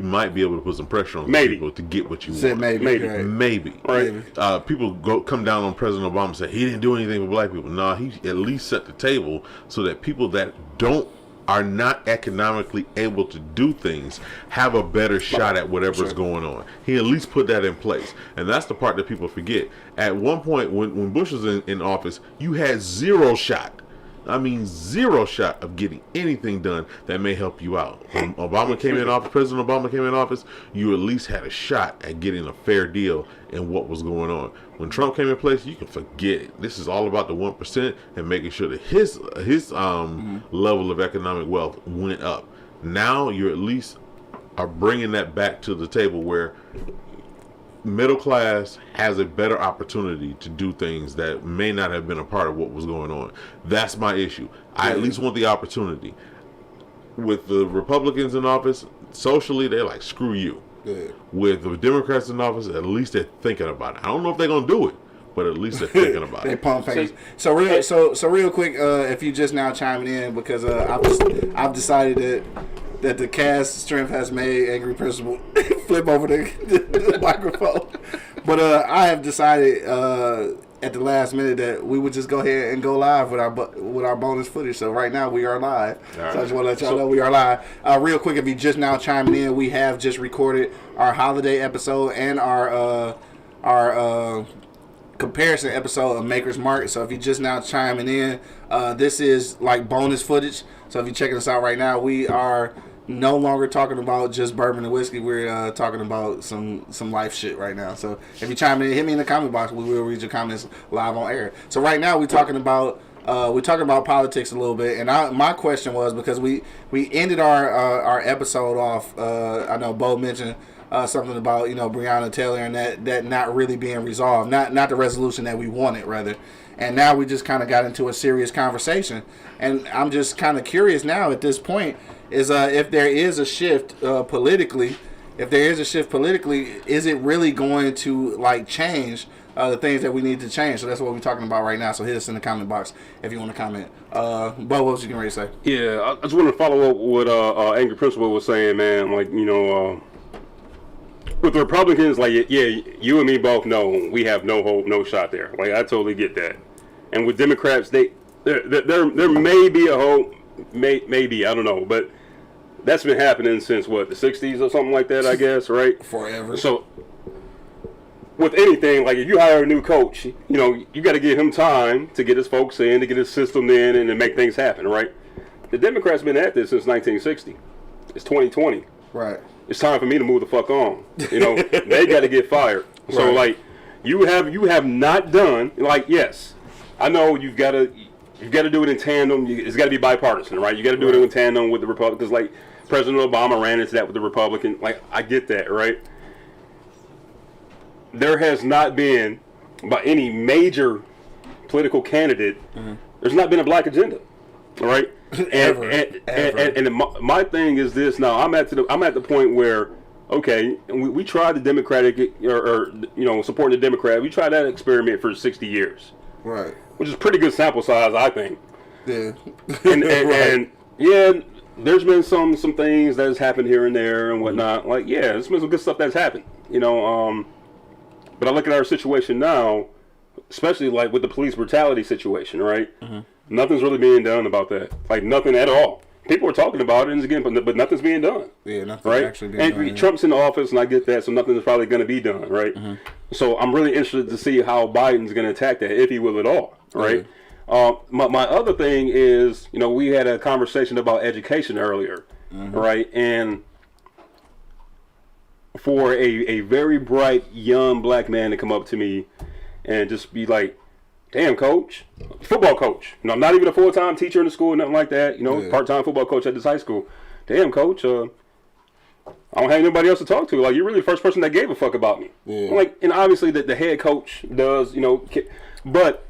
you might be able to put some pressure on people to get what you want. Maybe. Right. People come down on President Obama and say he didn't do anything for black people. No, he at least set the table so that people that are not economically able to do things have a better shot at whatever's going on. He at least put that in place. And that's the part that people forget. At one point, when Bush was in office, you had zero shot of getting anything done that may help you out. When President Obama came in office, you at least had a shot at getting a fair deal in what was going on. When Trump came in place, you can forget it. This is all about the 1% and making sure that his level of economic wealth went up. Now you at least are bringing that back to the table where middle class has a better opportunity to do things that may not have been a part of what was going on. That's my issue. I at least want the opportunity. With the Republicans in office, socially, they're like, screw you. Yeah. With the Democrats in office, at least they're thinking about it. I don't know if they're going to do it, but at least they're thinking about it. Pump fakes. So real quick, if you just now chiming in, because I've decided that the cast strength has made Angry Principal flip over the microphone. But I have decided at the last minute that we would just go ahead and go live with our bonus footage. So right now we are live. Right. So I just want to let y'all know we are live. Real quick, if you just now chiming in, we have just recorded our holiday episode and our comparison episode of Maker's Mark. So if you just now chiming in, this is like bonus footage. So if you're checking us out right now, we are no longer talking about just bourbon and whiskey. We're talking about some life shit right now. So if you chime in, hit me in the comment box. We will read your comments live on air. So right now we're talking about politics a little bit. And my question was, because we ended our episode off. I know Bo mentioned something about Breonna Taylor and that not really being resolved, not the resolution that we wanted, rather. And now we just kind of got into a serious conversation. And I'm just kind of curious now at this point is if there is a shift politically, is it really going to like change the things that we need to change? So that's what we're talking about right now. So hit us in the comment box if you want to comment. Bo, what was you getting ready to say? Yeah, I just want to follow up what Angry Principal was saying, man. Like, with the Republicans, like, yeah, you and me both know we have no hope, no shot there. Like, I totally get that. And with Democrats, there may be a hope, maybe, I don't know, but that's been happening since, what, the 60s or something like that, I guess, right? Forever. So, with anything, like if you hire a new coach, you got to give him time to get his folks in, to get his system in, and to make things happen, right? The Democrats been at this since 1960. It's 2020. Right. It's time for me to move the fuck on. They got to get fired. So, right. Like, you have not done, like, yes, I know you've got to do it in tandem. It's got to be bipartisan, right? You got to do it in tandem with the Republicans. Like President Obama ran into that with the Republican. Like, I get that, right? There has not been, by any major political candidate, there's not been a black agenda, all right? And my thing is this. Now I'm at the point where, okay, we tried the Democratic or supporting the Democrat. We tried that experiment for 60 years, right? Which is pretty good sample size, I think. Yeah. and yeah, there's been some things that has happened here and there and whatnot. Like, yeah, there's been some good stuff that's happened, But I look at our situation now, especially like with the police brutality situation, right? Mm-hmm. Nothing's really being done about that. Like, nothing at all. People are talking about it, and again, but nothing's being done. Yeah, nothing right? actually being done. And Trump's in the office, and I get that, so nothing's probably going to be done, right? Mm-hmm. So I'm really interested to see how Biden's going to attack that, if he will at all, right? Mm-hmm. My other thing is, we had a conversation about education earlier, right? And for a very bright young black man to come up to me and just be like, damn, coach, football coach. I'm not even a full-time teacher in the school, nothing like that. Part-time football coach at this high school. Damn, coach, I don't have anybody else to talk to. Like, you're really the first person that gave a fuck about me. Yeah. Like, and obviously the head coach does, but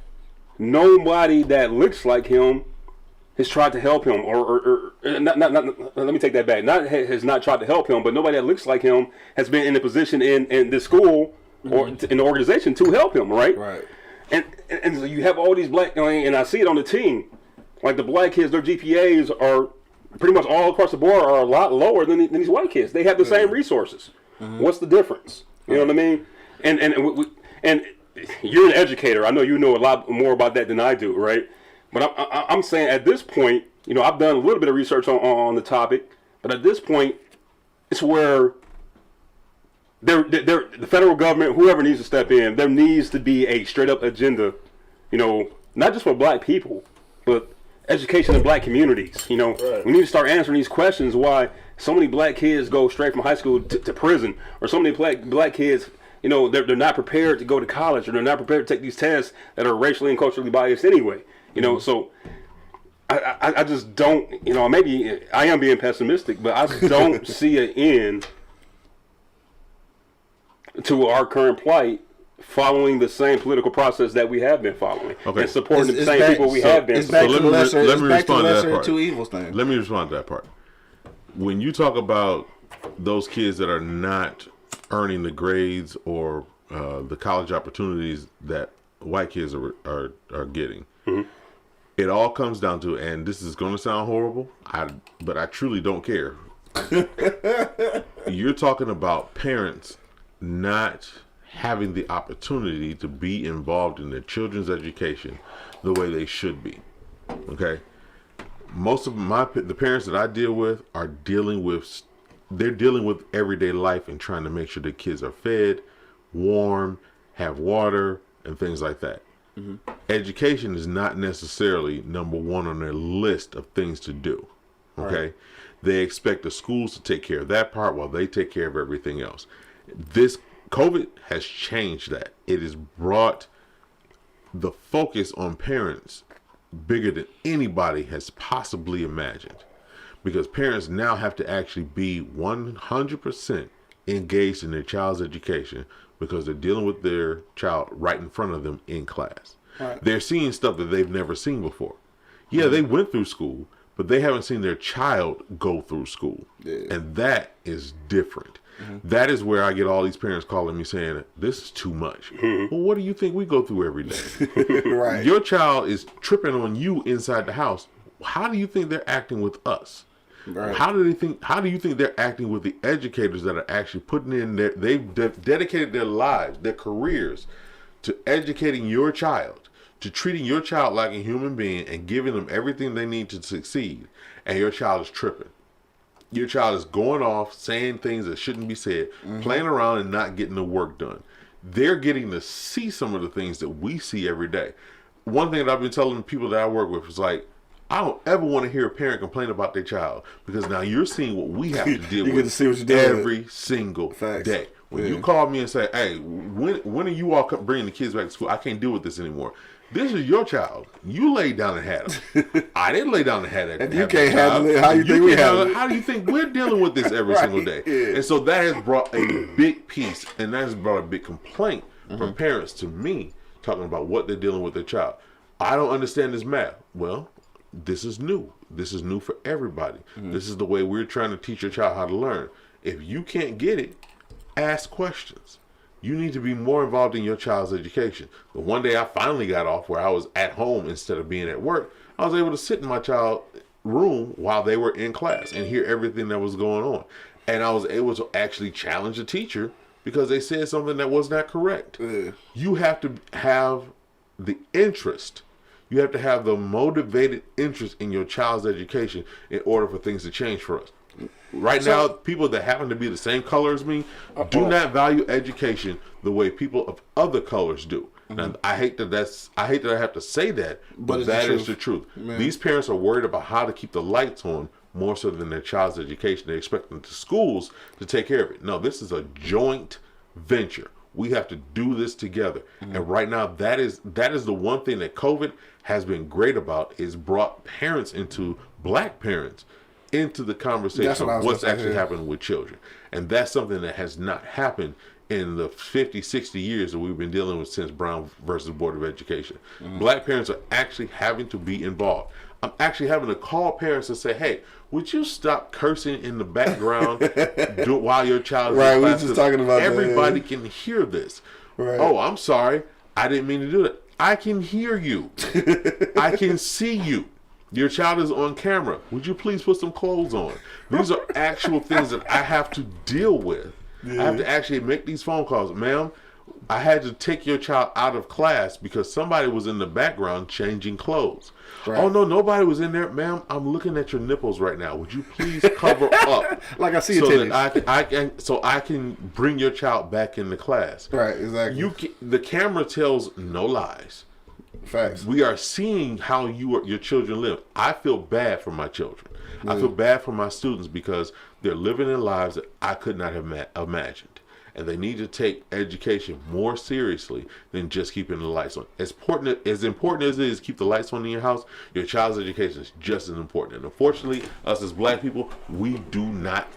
nobody that looks like him has tried to help him, or not. Let me take that back. Has not tried to help him, but nobody that looks like him has been in a position in the school or in the organization to help him, right? Right. And so you have all these black, and I see it on the team. Like, the black kids, their GPAs are pretty much all across the board are a lot lower than these white kids. They have the same resources. What's the difference? You know what I mean? And you're an educator. I know you know a lot more about that than I do, right? But I'm saying at this point, you know, I've done a little bit of research on the topic, but at this point, it's where the federal government, whoever needs to step in, there needs to be a straight up agenda, you know, not just for black people, but education in black communities. You know, we need to start answering these questions: why so many black kids go straight from high school to prison, or so many black kids, you know, they're not prepared to go to college, or they're not prepared to take these tests that are racially and culturally biased anyway. You know, so I just don't, you know, maybe I am being pessimistic, but I just don't see an end to our current plight following the same political process that we have been following, and supporting the same people we have been. It's back to the lesser of two evils thing. Let me respond to that part. When you talk about those kids that are not earning the grades or the college opportunities that white kids are getting, it all comes down to, and this is going to sound horrible, but I truly don't care. You're talking about parents not having the opportunity to be involved in their children's education the way they should be. Okay, most of the parents that I deal with are dealing with everyday life and trying to make sure their kids are fed, warm, have water, and things like that. Education is not necessarily number one on their list of things to do. Okay, right. They expect the schools to take care of that part while they take care of everything else. This COVID has changed that. It has brought the focus on parents bigger than anybody has possibly imagined, because parents now have to actually be 100% engaged in their child's education, because they're dealing with their child right in front of them in class. Right. They're seeing stuff that they've never seen before. Yeah, they went through school, but they haven't seen their child go through school. Yeah. And that is different. That is where I get all these parents calling me saying, this is too much. Well, what do you think we go through every day? Right. Your child is tripping on you inside the house. How do you think they're acting with us? Right. How do you think they're acting with the educators that are actually putting in they've dedicated their lives, their careers to educating your child, to treating your child like a human being and giving them everything they need to succeed, and your child is tripping. Your child is going off, saying things that shouldn't be said, playing around and not getting the work done. They're getting to see some of the things that we see every day. One thing that I've been telling people that I work with is like, I don't ever want to hear a parent complain about their child, because now you're seeing what we have to deal with every single day. When you call me and say, hey, when are you all bringing the kids back to school? I can't deal with this anymore. This is your child. You laid down and had them. I didn't lay down and had that. If you can't handle it, how you think we handle it? How do you think we're dealing with this every single day? Yeah. And so that has brought a big piece, and that has brought a big complaint from parents to me, talking about what they're dealing with their child. I don't understand this math. Well, this is new. This is new for everybody. This is the way we're trying to teach your child how to learn. If you can't get it, ask questions. You need to be more involved in your child's education. But one day I finally got off where I was at home instead of being at work. I was able to sit in my child's room while they were in class and hear everything that was going on. And I was able to actually challenge the teacher because they said something that was not correct. You have to have the interest. You have to have the motivated interest in your child's education in order for things to change for us. Right now, people that happen to be the same color as me do not value education the way people of other colors do. Now, I hate that I have to say that, but that is the truth. Man. These parents are worried about how to keep the lights on more so than their child's education. They expect them to schools to take care of it. No, this is a joint venture. We have to do this together. And right now, that is the one thing that COVID has been great about, is brought parents black parents into the conversation of what's actually happening with children. And that's something that has not happened in the 50, 60 years that we've been dealing with since Brown versus Board of Education. Black parents are actually having to be involved. I'm actually having to call parents and say, hey, would you stop cursing in the background while your child is in class? Just talking about everybody can hear this. Right. Oh, I'm sorry. I didn't mean to do that. I can hear you. I can see you. Your child is on camera. Would you please put some clothes on? These are actual things that I have to deal with. I have to actually make these phone calls. Ma'am, I had to take your child out of class because somebody was in the background changing clothes. Right. Oh, no, nobody was in there. Ma'am, I'm looking at your nipples right now. Would you please cover up? Like I see your titties. So I can bring your child back into class. Right, exactly. The camera tells no lies. Facts. We are seeing how your children live. I feel bad for my children. I feel bad for my students because they're living in lives that I could not have imagined. And they need to take education more seriously than just keeping the lights on. As important as it is to keep the lights on in your house, your child's education is just as important. And unfortunately, us as black people, we do not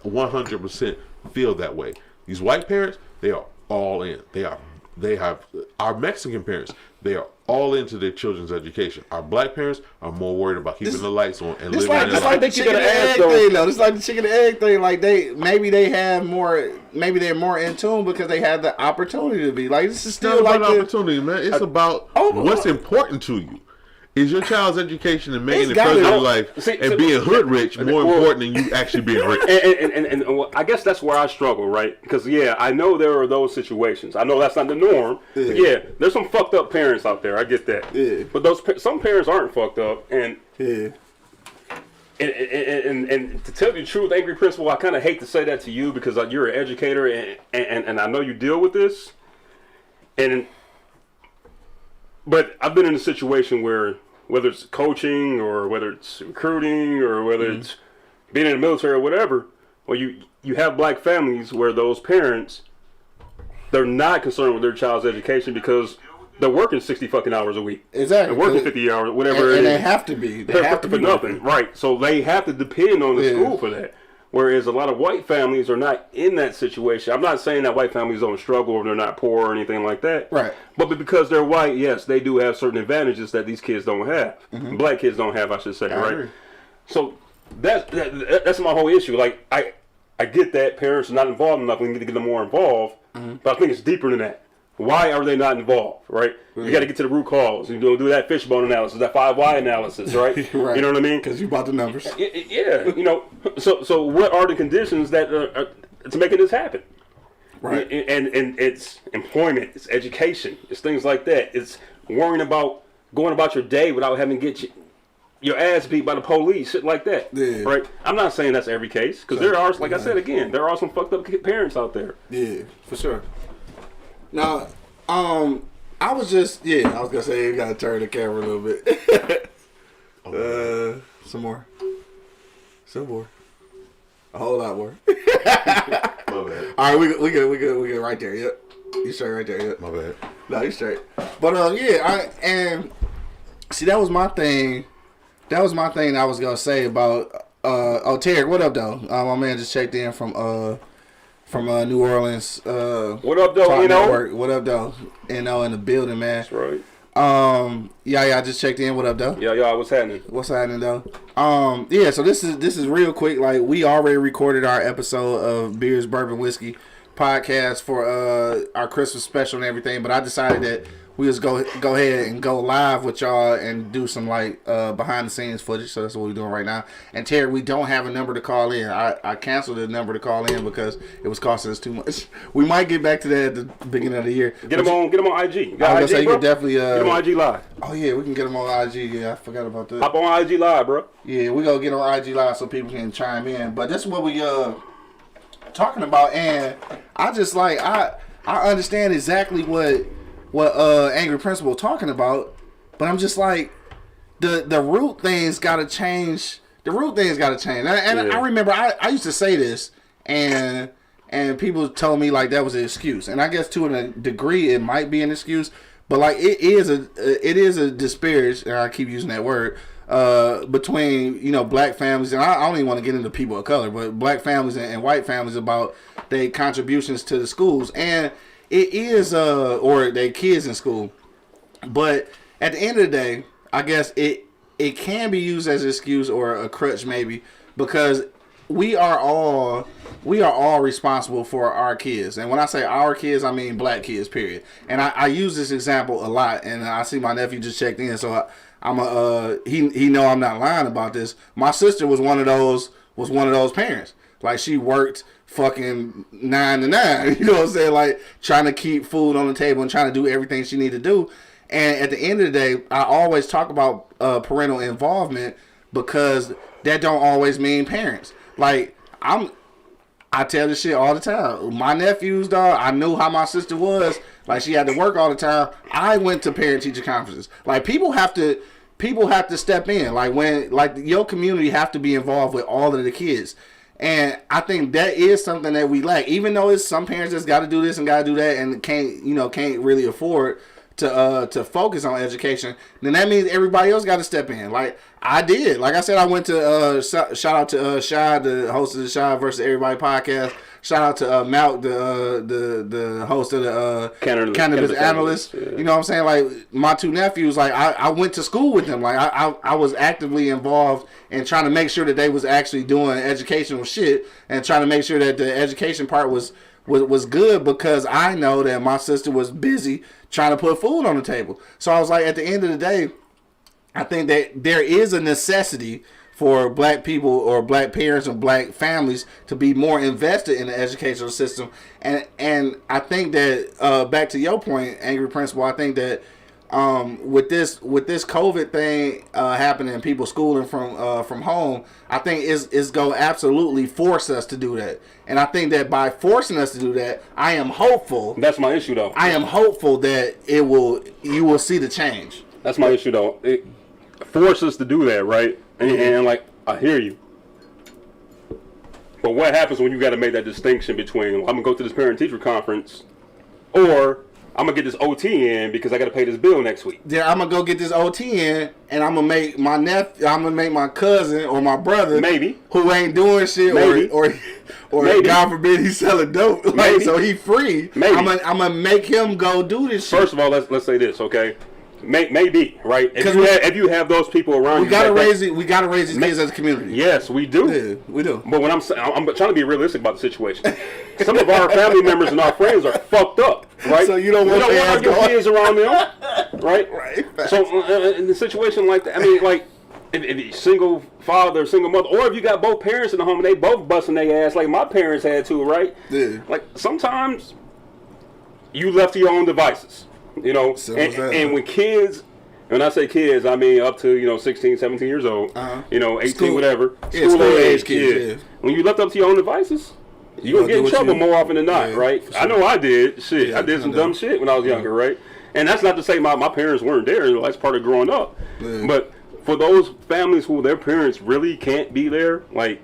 100% feel that way. These white parents, they are all in. They have our Mexican parents, they are all into their children's education. Our black parents are more worried about keeping the lights on and living their life. Like the chicken and egg thing, though. It's like the chicken and egg thing. Like maybe they're more in tune because they have the opportunity to be. Like this is still like opportunity, man. It's about what's important to you. Is your child's education and making the president's life and being hood rich more important than you actually being rich? And I guess that's where I struggle, right? Because, I know there are those situations. I know that's not the norm. Yeah. But there's some fucked up parents out there. I get that. Yeah. But some parents aren't fucked up. And to tell you the truth, Angry Principal, I kind of hate to say that to you because you're an educator and I know you deal with this. But I've been in a situation where, whether it's coaching or whether it's recruiting or whether it's being in the military or whatever, well, you have black families where those parents, they're not concerned with their child's education because they're working 60 fucking hours a week. Exactly. They're working 50 hours, whatever it is. And they have to be. They have to be nothing. Right. So they have to depend on the school for that. Whereas a lot of white families are not in that situation. I'm not saying that white families don't struggle or they're not poor or anything like that. Right. But because they're white, yes, they do have certain advantages that these kids don't have. Mm-hmm. Black kids don't have, I should say, right? So that's my whole issue. Like, I get that parents are not involved enough. We need to get them more involved. Mm-hmm. But I think it's deeper than that. Why are they not involved, right? You got to get to the root cause. You do that fishbone analysis, that 5 why analysis, right? Right. You know what I mean? Because you bought the numbers. Yeah, So what are the conditions that are to making this happen? Right. And it's employment, it's education, it's things like that. It's worrying about going about your day without having to get your ass beat by the police, shit like that. Yeah. Right? I'm not saying that's every case because there are, like I said again, there are some fucked up parents out there. Yeah, for sure. Now, I was gonna say you gotta turn the camera a little bit. Some more, a whole lot more. My bad. All right, we good right there. Yep, you straight right there. Yep. My bad. No, you straight. But see, that was my thing. That was my thing. I was gonna say about Terry. What up, though? My man just checked in from New Orleans. What up, though? What up, though? In the building, man. That's right. I just checked in. What up, though? Yeah, what's happening? What's happening, though? So this is real quick. Like, we already recorded our episode of Beers, Bourbon, Whiskey podcast for our Christmas special and everything, but I decided that we just go ahead and go live with y'all and do some behind the scenes footage. So that's what we're doing right now. And Terry, we don't have a number to call in. I canceled the number to call in because it was costing us too much. We might get back to that at the beginning of the year. Get them on IG. I was gonna say you can definitely get them on IG live. Oh yeah, we can get them on IG. Yeah, I forgot about that. Hop on IG live, bro. Yeah, we gonna get on IG live so people can chime in. But this is what we talking about, and I just I understand exactly what Angry Principal talking about, but I'm just like, the root things gotta change. The root things gotta change. And I remember I used to say this, and people told me like that was an excuse. And I guess to a degree it might be an excuse, but like it is a disparage, and I keep using that word, between black families, and I don't even want to get into people of color, but black families and white families about their contributions to the schools. And it is or their kids in school. But at the end of the day, I guess it can be used as an excuse or a crutch maybe, because we are all responsible for our kids, and when I say our kids, I mean black kids. Period. And I use this example a lot, and I see my nephew just checked in, so he know I'm not lying about this. My sister was one of those parents. Like, she worked fucking 9 to 9. You know what I'm saying? Like, trying to keep food on the table and trying to do everything she needed to do. And at the end of the day, I always talk about parental involvement, because that don't always mean parents. Like, I tell this shit all the time. My nephews, dog, I knew how my sister was. Like, she had to work all the time. I went to parent-teacher conferences. Like, people have to step in. Like, your community have to be involved with all of the kids. And I think that is something that we lack. Even though it's some parents that's got to do this and got to do that and can't really afford to focus on education, then that means everybody else got to step in. Like I did. Like I said, I went to shout out to Shy, the host of the Shy versus Everybody podcast. Shout out to Malk, the host of the cannabis analyst. Yeah. You know what I'm saying? Like, my two nephews, like I went to school with them. Like I was actively involved in trying to make sure that they was actually doing educational shit and trying to make sure that the education part was good, because I know that my sister was busy trying to put food on the table. So I was like, at the end of the day, I think that there is a necessity for black people or black parents or black families to be more invested in the educational system. And I think that, back to your point, Angry Principal, I think that with this COVID thing happening, people schooling from home, I think it's going to absolutely force us to do that. And I think that by forcing us to do that, I am hopeful. That's my issue, though. I am hopeful that you will see the change. That's my issue, though. It forces us to do that, right? And like, I hear you. But what happens when you got to make that distinction between, I'm going to go to this parent-teacher conference, or I'm going to get this OT in because I got to pay this bill next week? Yeah, I'm going to go get this OT in, and I'm going to make my nephew, I'm going to make my cousin or my brother, maybe, who ain't doing shit, maybe, or maybe, God forbid, he's selling dope, like, so he free. Maybe. I'm going to make him go do this shit. First of all, let's say this, okay? Maybe, right? If you have those people around, we gotta raise these kids as a community. Yes, we do. Yeah, we do. But when I'm trying to be realistic about the situation. Some of our family members and our friends are fucked up, right? So you don't want our kids around them, right? Right. So in the situation like that, I mean, like, if single father, single mother, or if you got both parents in the home and they both busting their ass like my parents had to, right? Yeah. Like, sometimes you left to your own devices. You know, and when kids, when I say kids, I mean up to, 16, 17 years old, 18, school, whatever. Yeah, school age kids. Yeah. When you left up to your own devices, you're going to get in trouble more often than not, right? Sure. I know I did. Shit, yeah, I did some dumb shit when I was younger, right? And that's not to say my parents weren't there. That's part of growing up. Yeah. But for those families who their parents really can't be there, like,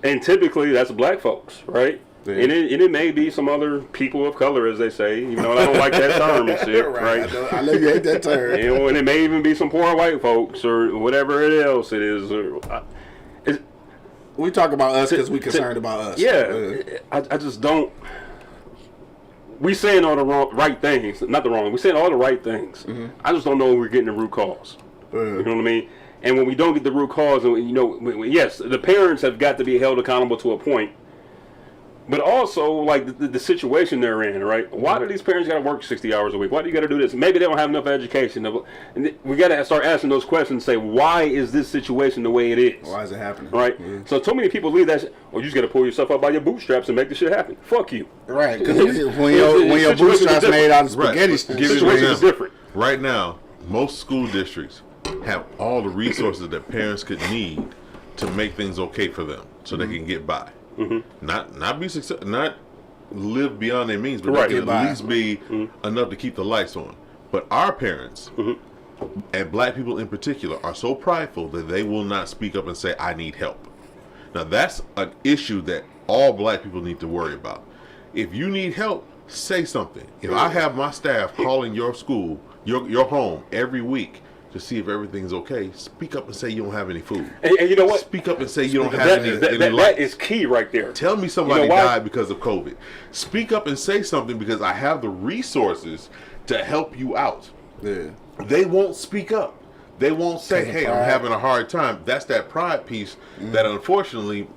and typically that's black folks, right? Yeah. And it may be some other people of color, as they say, even though I don't like that term and shit, right? I know you hate that term. And it may even be some poor white folks or whatever else it is. We talk about us because we concerned about us. Yeah, I just don't. We saying all the right things, not the wrong. We saying all the right things. Mm-hmm. I just don't know when we're getting the root cause. You know what I mean? And when we don't get the root cause, and yes, the parents have got to be held accountable to a point. But also, like, the situation they're in, right? Why do these parents got to work 60 hours a week? Why do you got to do this? Maybe they don't have enough education. And we got to start asking those questions and say, why is this situation the way it is? Why is it happening? Right? Mm-hmm. So many people leave that shit, you just got to pull yourself up by your bootstraps and make this shit happen. Fuck you. Right, because when your bootstraps made out of spaghetti, the situation is different. Right now, most school districts have all the resources that parents could need to make things okay for them so they can get by. Mm-hmm. Not be successful, not live beyond their means, but they can at least be enough to keep the lights on. But our parents, and black people in particular, are so prideful that they will not speak up and say, I need help. Now that's an issue that all black people need to worry about. If you need help, say something. If I have my staff calling your school, your home every week to see if everything's okay, speak up and say you don't have any food. And you know what? Speak up and say you don't have any lights. That is key right there. Tell me somebody died because of COVID. Speak up and say something because I have the resources to help you out. Yeah. They won't speak up. They won't say, hey, I'm having a hard time. That's that pride piece that unfortunately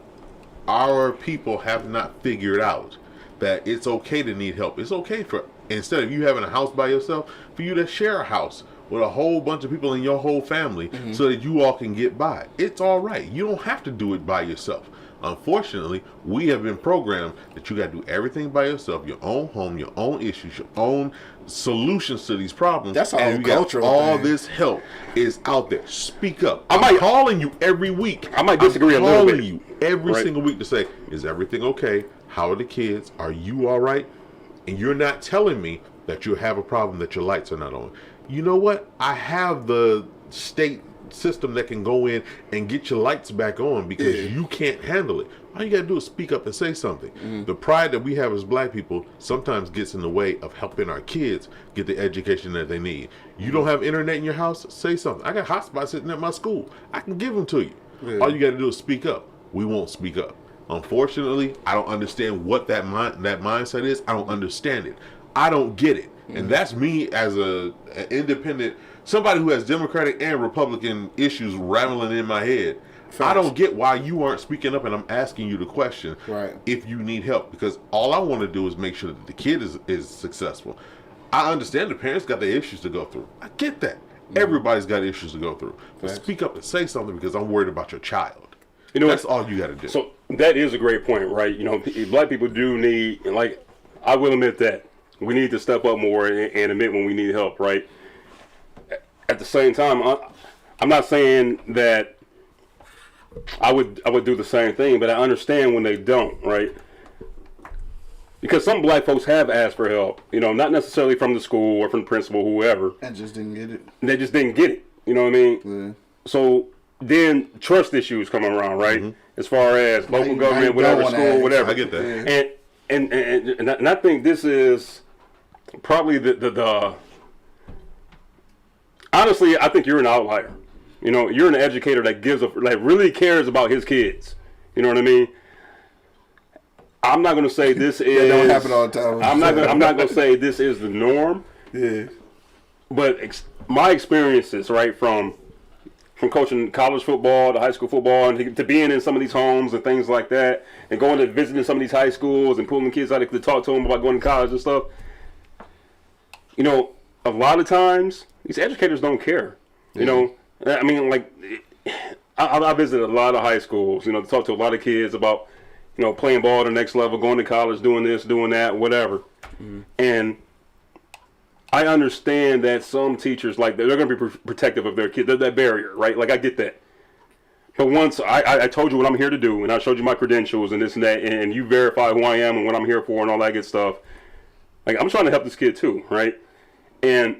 our people have not figured out that it's okay to need help. It's okay for, instead of you having a house by yourself, for you to share a house with a whole bunch of people in your whole family so that you all can get by. It's all right. You don't have to do it by yourself. Unfortunately, we have been programmed that you got to do everything by yourself, your own home, your own issues, your own solutions to these problems. That's all cultural. All this help is out there. Speak up. I'm calling you every week. I might disagree a little bit. I'm calling you every single week to say, is everything okay? How are the kids? Are you all right? And you're not telling me that you have a problem that your lights are not on. You know what? I have the state system that can go in and get your lights back on because you can't handle it. All you gotta do is speak up and say something. The pride that we have as black people sometimes gets in the way of helping our kids get the education that they need. You don't have internet in your house? Say something. I got hotspots sitting at my school. I can give them to you. All you gotta do is speak up. We won't speak up. Unfortunately, I don't understand what that mindset is. I don't understand it. I don't get it. And that's me as an independent, somebody who has Democratic and Republican issues rattling in my head. Facts. I don't get why you aren't speaking up, and I'm asking you the question if you need help, because all I want to do is make sure that the kid is successful. I understand the parents got their issues to go through. I get that. Everybody's got issues to go through. But speak up and say something, because I'm worried about your child. You know, that's all you got to do. So that is a great point, right? You know, black people do need, like, I will admit that. We need to step up more and admit when we need help, right? At the same time, I'm not saying that I would do the same thing, but I understand when they don't, right? Because some black folks have asked for help, you know, not necessarily from the school or from the principal, whoever. And just didn't get it. They just didn't get it, you know what I mean? Yeah. So then trust issues come around, right? As far as local government, whatever, school, whatever. I get that. And I think this is probably the honestly, I think you're an outlier. You know, you're an educator that really cares about his kids. You know what I mean? I'm not going to say this is. That don't happen all the time. I'm not going to say this is the norm. Yeah. But my experiences, right, from coaching college football to high school football and to being in some of these homes and things like that, and going to visiting some of these high schools and pulling kids out to talk to them about going to college and stuff. You know, a lot of times these educators don't care. You know, I mean, like, I visited a lot of high schools, you know, to talk to a lot of kids about, you know, playing ball at the next level, going to college, doing this, doing that, whatever. And I understand that some teachers, like, they're going to be protective of their kids. They're that barrier, right? Like, I get that. But once I told you what I'm here to do, and I showed you my credentials and this and that, and you verify who I am and what I'm here for and all that good stuff, like, I'm trying to help this kid too, right? And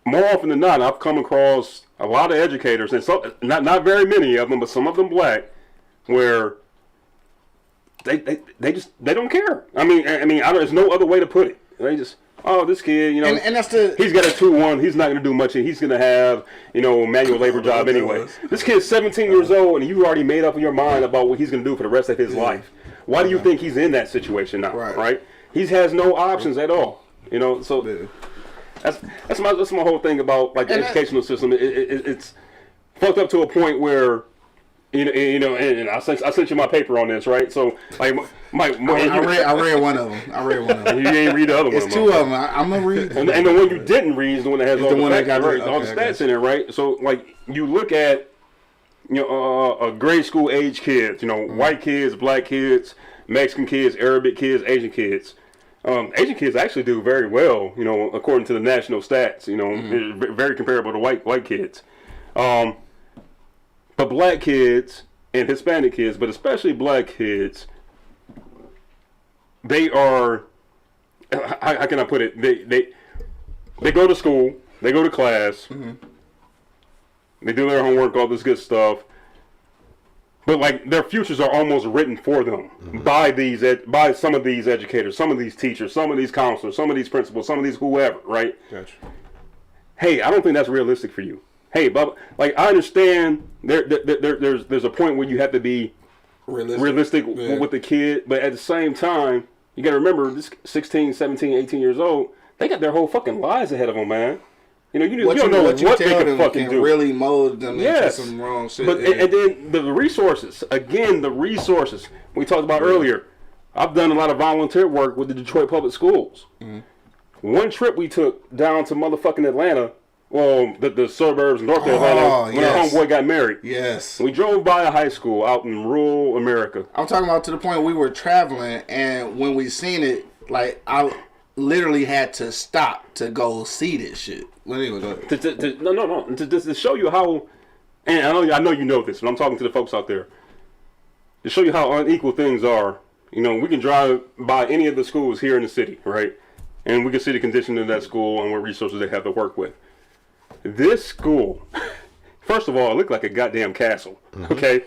more often than not, I've come across a lot of educators, and some, not very many of them, but some of them black, where they don't care. I mean, there's no other way to put it. They just, oh, this kid, you know, and that's he's got a 2-1. He's not going to do much. He's going to have, you know, a manual labor job anyway. This kid's 17 years old, and you already made up in your mind about what he's going to do for the rest of his life. Why do you think he's in that situation now? Right? He has no options at all. You know, so that's my whole thing about, like, the educational system. It's fucked up to a point where, you know, and I sent you my paper on this, right? So, like, I read one of them. You ain't read the other one. It's two of them. I'm gonna read. And the one you didn't read is the one that has all the stats in it, right? So, like, you look at, you know, a grade school age kids, you know, white kids, black kids, Mexican kids, Arabic kids, Asian kids. Asian kids actually do very well, you know, according to the national stats. You know, very comparable to white kids. But black kids and Hispanic kids, but especially black kids, they are, how can I put it? They go to school, they go to class, they do their homework, all this good stuff. But, like, their futures are almost written for them by some of these educators, some of these teachers, some of these counselors, some of these principals, some of these whoever, right? Gotcha. Hey, I don't think that's realistic for you. Hey, Bubba, like, I understand there's a point where you have to be realistic with the kid, but at the same time, you got to remember, this 16, 17, 18 years old, they got their whole fucking lives ahead of them, man. You know, you don't know what they can fucking do. Really mold them into some wrong shit. But and then the resources. Again, the resources we talked about earlier. I've done a lot of volunteer work with the Detroit Public Schools. Mm-hmm. One trip we took down to motherfucking Atlanta. Well, the suburbs north of Atlanta when our homeboy got married. Yes. We drove by a high school out in rural America. I'm talking about to the point we were traveling, and when we seen it, like, I literally had to stop to go see this shit. Well, anyway, go ahead. No. To show you how, and I know you know this, but I'm talking to the folks out there. To show you how unequal things are, you know, we can drive by any of the schools here in the city, right? And we can see the condition of that school and what resources they have to work with. This school, first of all, it looked like a goddamn castle, okay?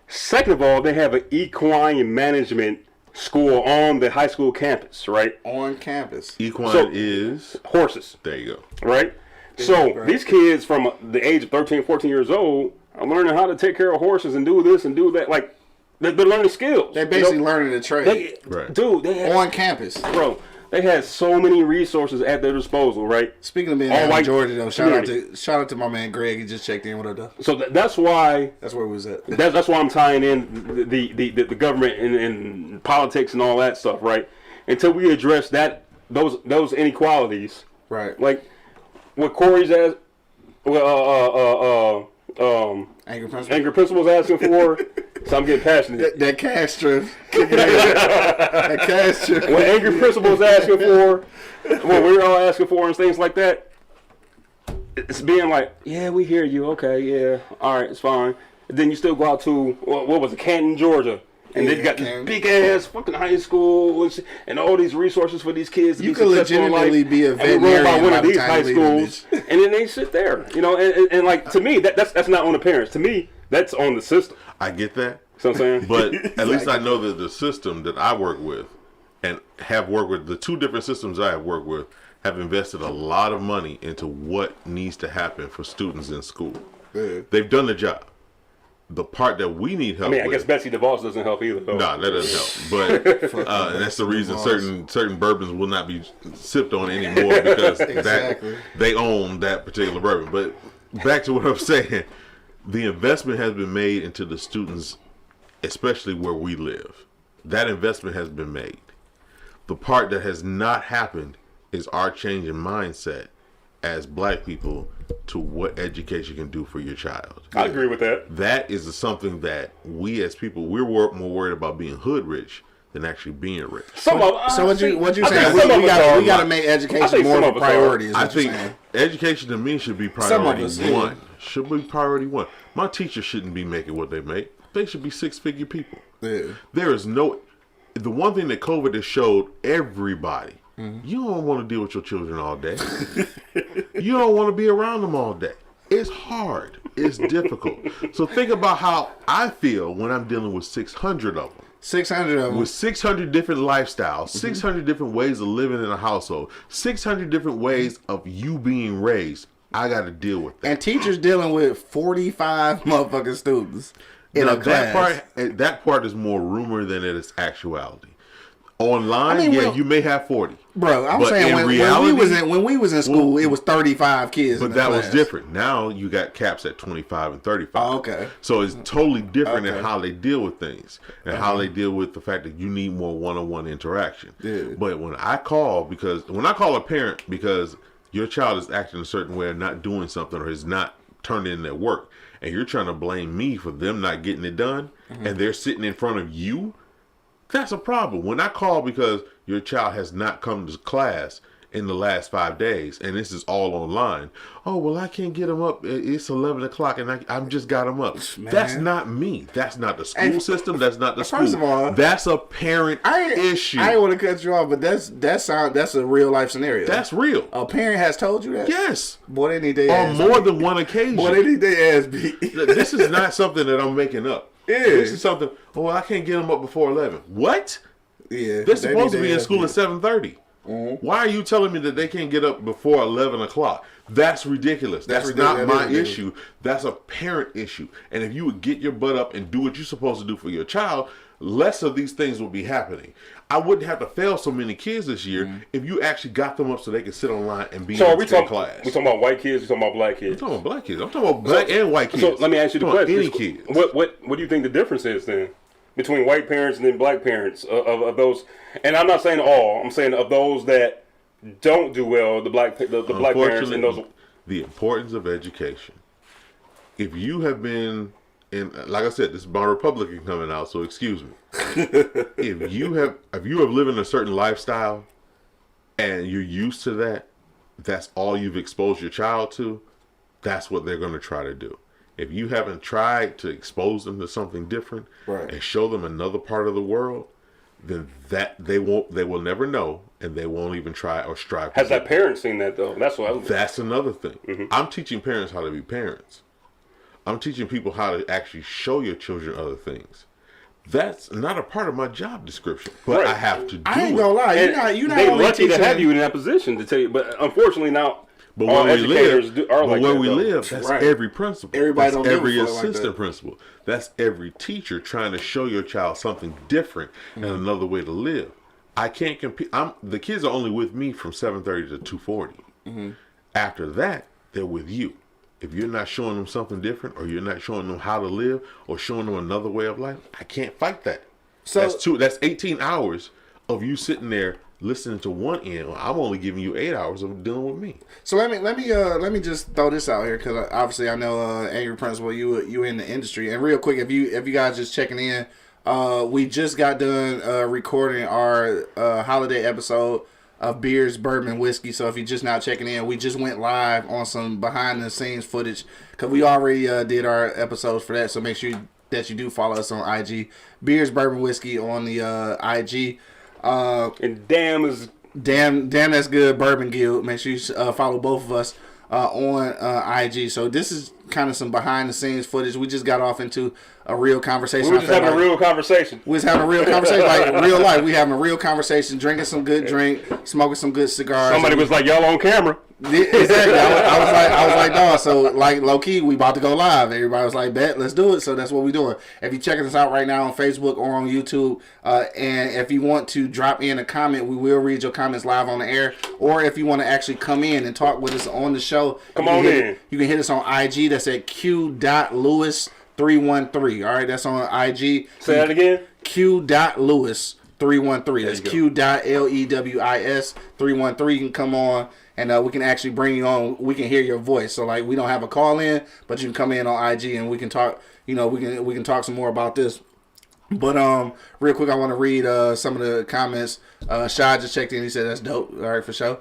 Second of all, they have an equine management school on the high school campus, right? On campus. Equine is? Horses. There you go. Right? So these kids from the age of 13, 14 years old are learning how to take care of horses and do this and do that. Like, they're learning skills. They're basically learning a trade. Dude, on campus. Bro, they had so many resources at their disposal, right? Speaking of being in Georgia, though, shout out to my man Greg. He just checked in with us, though. So that's why... That's where we was at. That's why I'm tying in the government and politics and all that stuff, right? Until we address those inequalities. Right. Like, what Corey's Anger Principal's asking for... So I'm getting passionate. That cash strip. That cash strip. What Angry Principal's asking for, what we're all asking for and things like that, it's being like, yeah, we hear you. Okay, yeah. All right, it's fine. And then you still go out to, what was it, Canton, Georgia. And they've got this big-ass fucking high school and all these resources for these kids to be successful. You could legitimately be a veterinarian by one of these high schools. And then they sit there. You know, and like, to me, that's not on the parents. To me, that's on the system. I get that. You know what I'm saying? But at least I know that the system that I work with and have worked with, the two different systems I have worked with, have invested a lot of money into what needs to happen for students in school. Yeah. They've done the job. The part that we need help with... I guess Betsy DeVos doesn't help either. No, that doesn't help. But and that's the reason certain bourbons will not be sipped on anymore because they own that particular bourbon. But back to what I'm saying, the investment has been made into the students, especially where we live. That investment has been made. The part that has not happened is our change in mindset as black people to what education can do for your child. I agree with that. That is something that we as people, we're more worried about being hood rich than actually being rich. So what you saying? We got to make education more of a priority. I think education to me should be priority one. Should be priority one. My teachers shouldn't be making what they make. They should be six-figure people. Yeah. There is no... The one thing that COVID has showed everybody, you don't want to deal with your children all day. You don't want to be around them all day. It's hard. It's difficult. So think about how I feel when I'm dealing with 600 of them. 600 of them. With 600 different lifestyles, 600 different ways of living in a household, 600 different ways of you being raised. I got to deal with that. And teachers dealing with 45 motherfucking students in a class. That part is more rumor than it is actuality. Online, you may have 40. Bro, I'm saying when we was in school, it was 35 kids. But that was different. Now you got caps at 25 and 35. Oh, okay. So it's totally different in how they deal with things and how they deal with the fact that you need more one-on-one interaction. Yeah. But when I call a parent because your child is acting a certain way or not doing something or is not turning in their work, and you're trying to blame me for them not getting it done, and they're sitting in front of you, that's a problem. When I call because your child has not come to class in the last 5 days, and this is all online. Oh, well, I can't get them up. It's 11 o'clock, and I just got them up. Man. That's not me. That's not the school system. That's not the school. First of all, that's a parent issue. I ain't want to cut you off, but that's a real life scenario. That's real. A parent has told you that? Yes. Boy, they need their ass on more than one occasion. Boy, they need their ass beat. This is not something that I'm making up. Yeah. This is something, I can't get them up before 11. What? Yeah. They're supposed to be in school at 7:30. Why are you telling me that they can't get up before 11 o'clock? That's ridiculous. That's not my issue. That's a parent issue. And if you would get your butt up and do what you're supposed to do for your child, less of these things will be happening. I wouldn't have to fail so many kids this year if you actually got them up so they could sit online and be in class. We talking about white kids? We talking about black kids? I'm talking about black kids. I'm talking about black and white kids. So let me ask you the question: any kids? What do you think the difference is then between white parents and then black parents of those? And I'm not saying all. I'm saying of those that don't do well, the black parents and those. The importance of education. If you have been, and like I said, this is my Republican coming out, so excuse me. if you have lived in a certain lifestyle and you're used to that, that's all you've exposed your child to, that's what they're going to try to do. If you haven't tried to expose them to something different and show them another part of the world, then that they will never know, and they won't even try or strive. Has that parent seen that though? That's another thing. Mm-hmm. I'm teaching parents how to be parents. I'm teaching people how to actually show your children other things. That's not a part of my job description, but I have to do it. I ain't gonna lie, you're not they're only lucky teaching to have you in that position to tell you, but unfortunately now. But where we live, that's every principal. Everybody that's don't every assistant principal. That's every teacher trying to show your child something different and another way to live. I can't compete. The kids are only with me from 7:30 to 2:40. After that, they're with you. If you're not showing them something different, or you're not showing them how to live, or showing them another way of life, I can't fight that. So that's 18 hours of you sitting there listening to one end. I'm only giving you 8 hours of dealing with me. So let me just throw this out here, because obviously I know Angry Principal, you in the industry, and real quick, if you guys just checking in, we just got done recording our holiday episode of Beers, Bourbon, Whiskey. So if you're just now checking in, we just went live on some behind the scenes footage, because we already did our episodes for that. So make sure that you do follow us on IG, Beers, Bourbon, Whiskey on the IG. And damn that's good, Bourbon Guild. Make sure you follow both of us on IG. So this is kind of some behind the scenes footage. We just got off into a real conversation. We was having a real conversation. We was having a real conversation, like real life. We having a real conversation, drinking some good drink, smoking some good cigars. Somebody was like, "Y'all on camera." Exactly. I was like, dog. So like low key, we about to go live. Everybody was like, bet, let's do it. So that's what we doing. If you checking us out right now on Facebook or on YouTube, and if you want to drop in a comment, we will read your comments live on the air. Or if you want to actually come in and talk with us on the show, you can hit us on IG. That's at q.lewis313. All right, that's on IG. Say that again. q.lewis313. That's q.lewis313. You can come on. And we can actually bring you on. We can hear your voice. So like, we don't have a call in, but you can come in on IG and we can talk. You know, we can talk some more about this. But real quick, I want to read some of the comments. Shad just checked in. He said that's dope. All right, for sure.